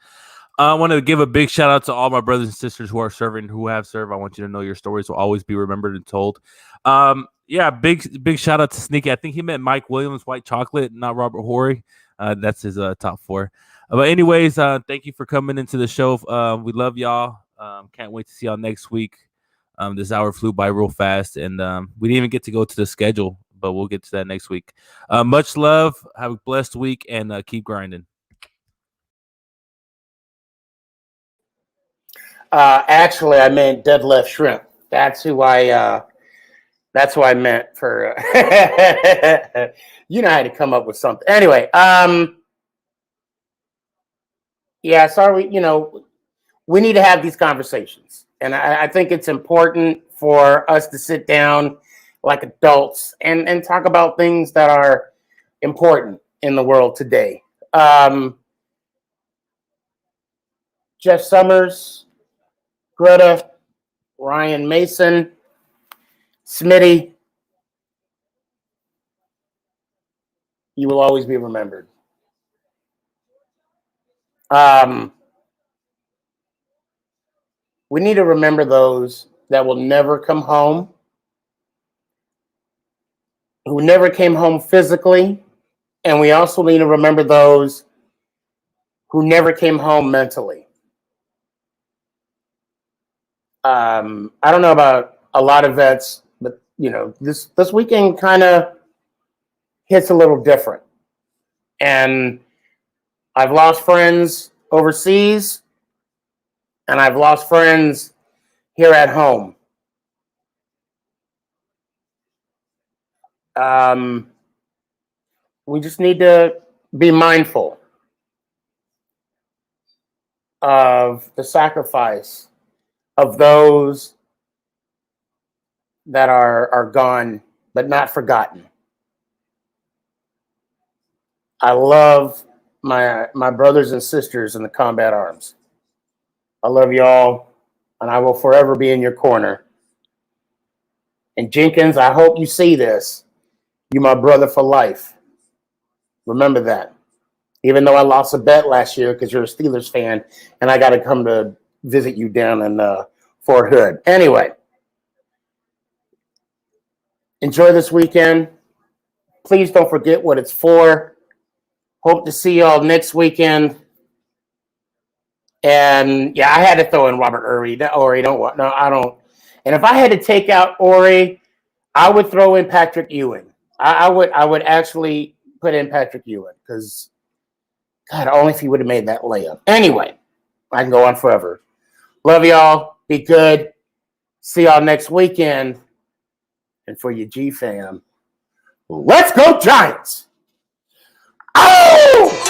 I want to give a big shout out to all my brothers and sisters who are serving, who have served. I want you to know your stories will always be remembered and told. Big shout out to Sneaky. I think he meant Mike Williams, White Chocolate, not Robert Horry. That's his top 4. But anyways, thank you for coming into the show. We love y'all. Can't wait to see y'all next week. This hour flew by real fast, and we didn't even get to go to the schedule, but we'll get to that next week. Much love. Have a blessed week, and keep grinding. Actually, I meant Dead Left Shrimp. That's who I meant for. You know how to come up with something. Anyway, yeah, sorry. We need to have these conversations, and I think it's important for us to sit down like adults and talk about things that are important in the world today. Jeff Summers, Greta, Ryan Mason, Smitty, you will always be remembered. We need to remember those that will never come home, who never came home physically, and we also need to remember those who never came home mentally. I don't know about a lot of vets, but this weekend kind of hits a little different. And I've lost friends overseas, and I've lost friends here at home. We just need to be mindful of the sacrifice of those that are gone but not forgotten. I love my brothers and sisters in the combat arms. I love y'all, and I will forever be in your corner. And Jenkins, I hope you see this. You're my brother for life. Remember that. Even though I lost a bet last year because you're a Steelers fan, and I got to come to visit you down in Fort Hood. Anyway, enjoy this weekend. Please don't forget what it's for. Hope to see y'all next weekend. And yeah, I had to throw in Robert Horry. I don't. And if I had to take out Horry, I would throw in Patrick Ewing. I would actually put in Patrick Ewing because, God, only if he would have made that layup. Anyway, I can go on forever. Love y'all. Be good. See y'all next weekend. And for your G fam, let's go Giants! Oh!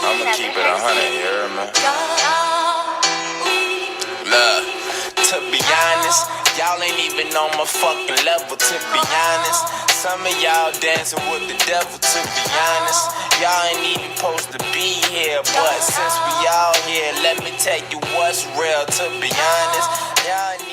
I'ma keep it 100 here, man. Look, to be honest, y'all ain't even on my fucking level, to be honest. Some of y'all dancing with the devil, to be honest. Y'all ain't even supposed to be here, but since we all here, let me tell you what's real, to be honest. Y'all ain't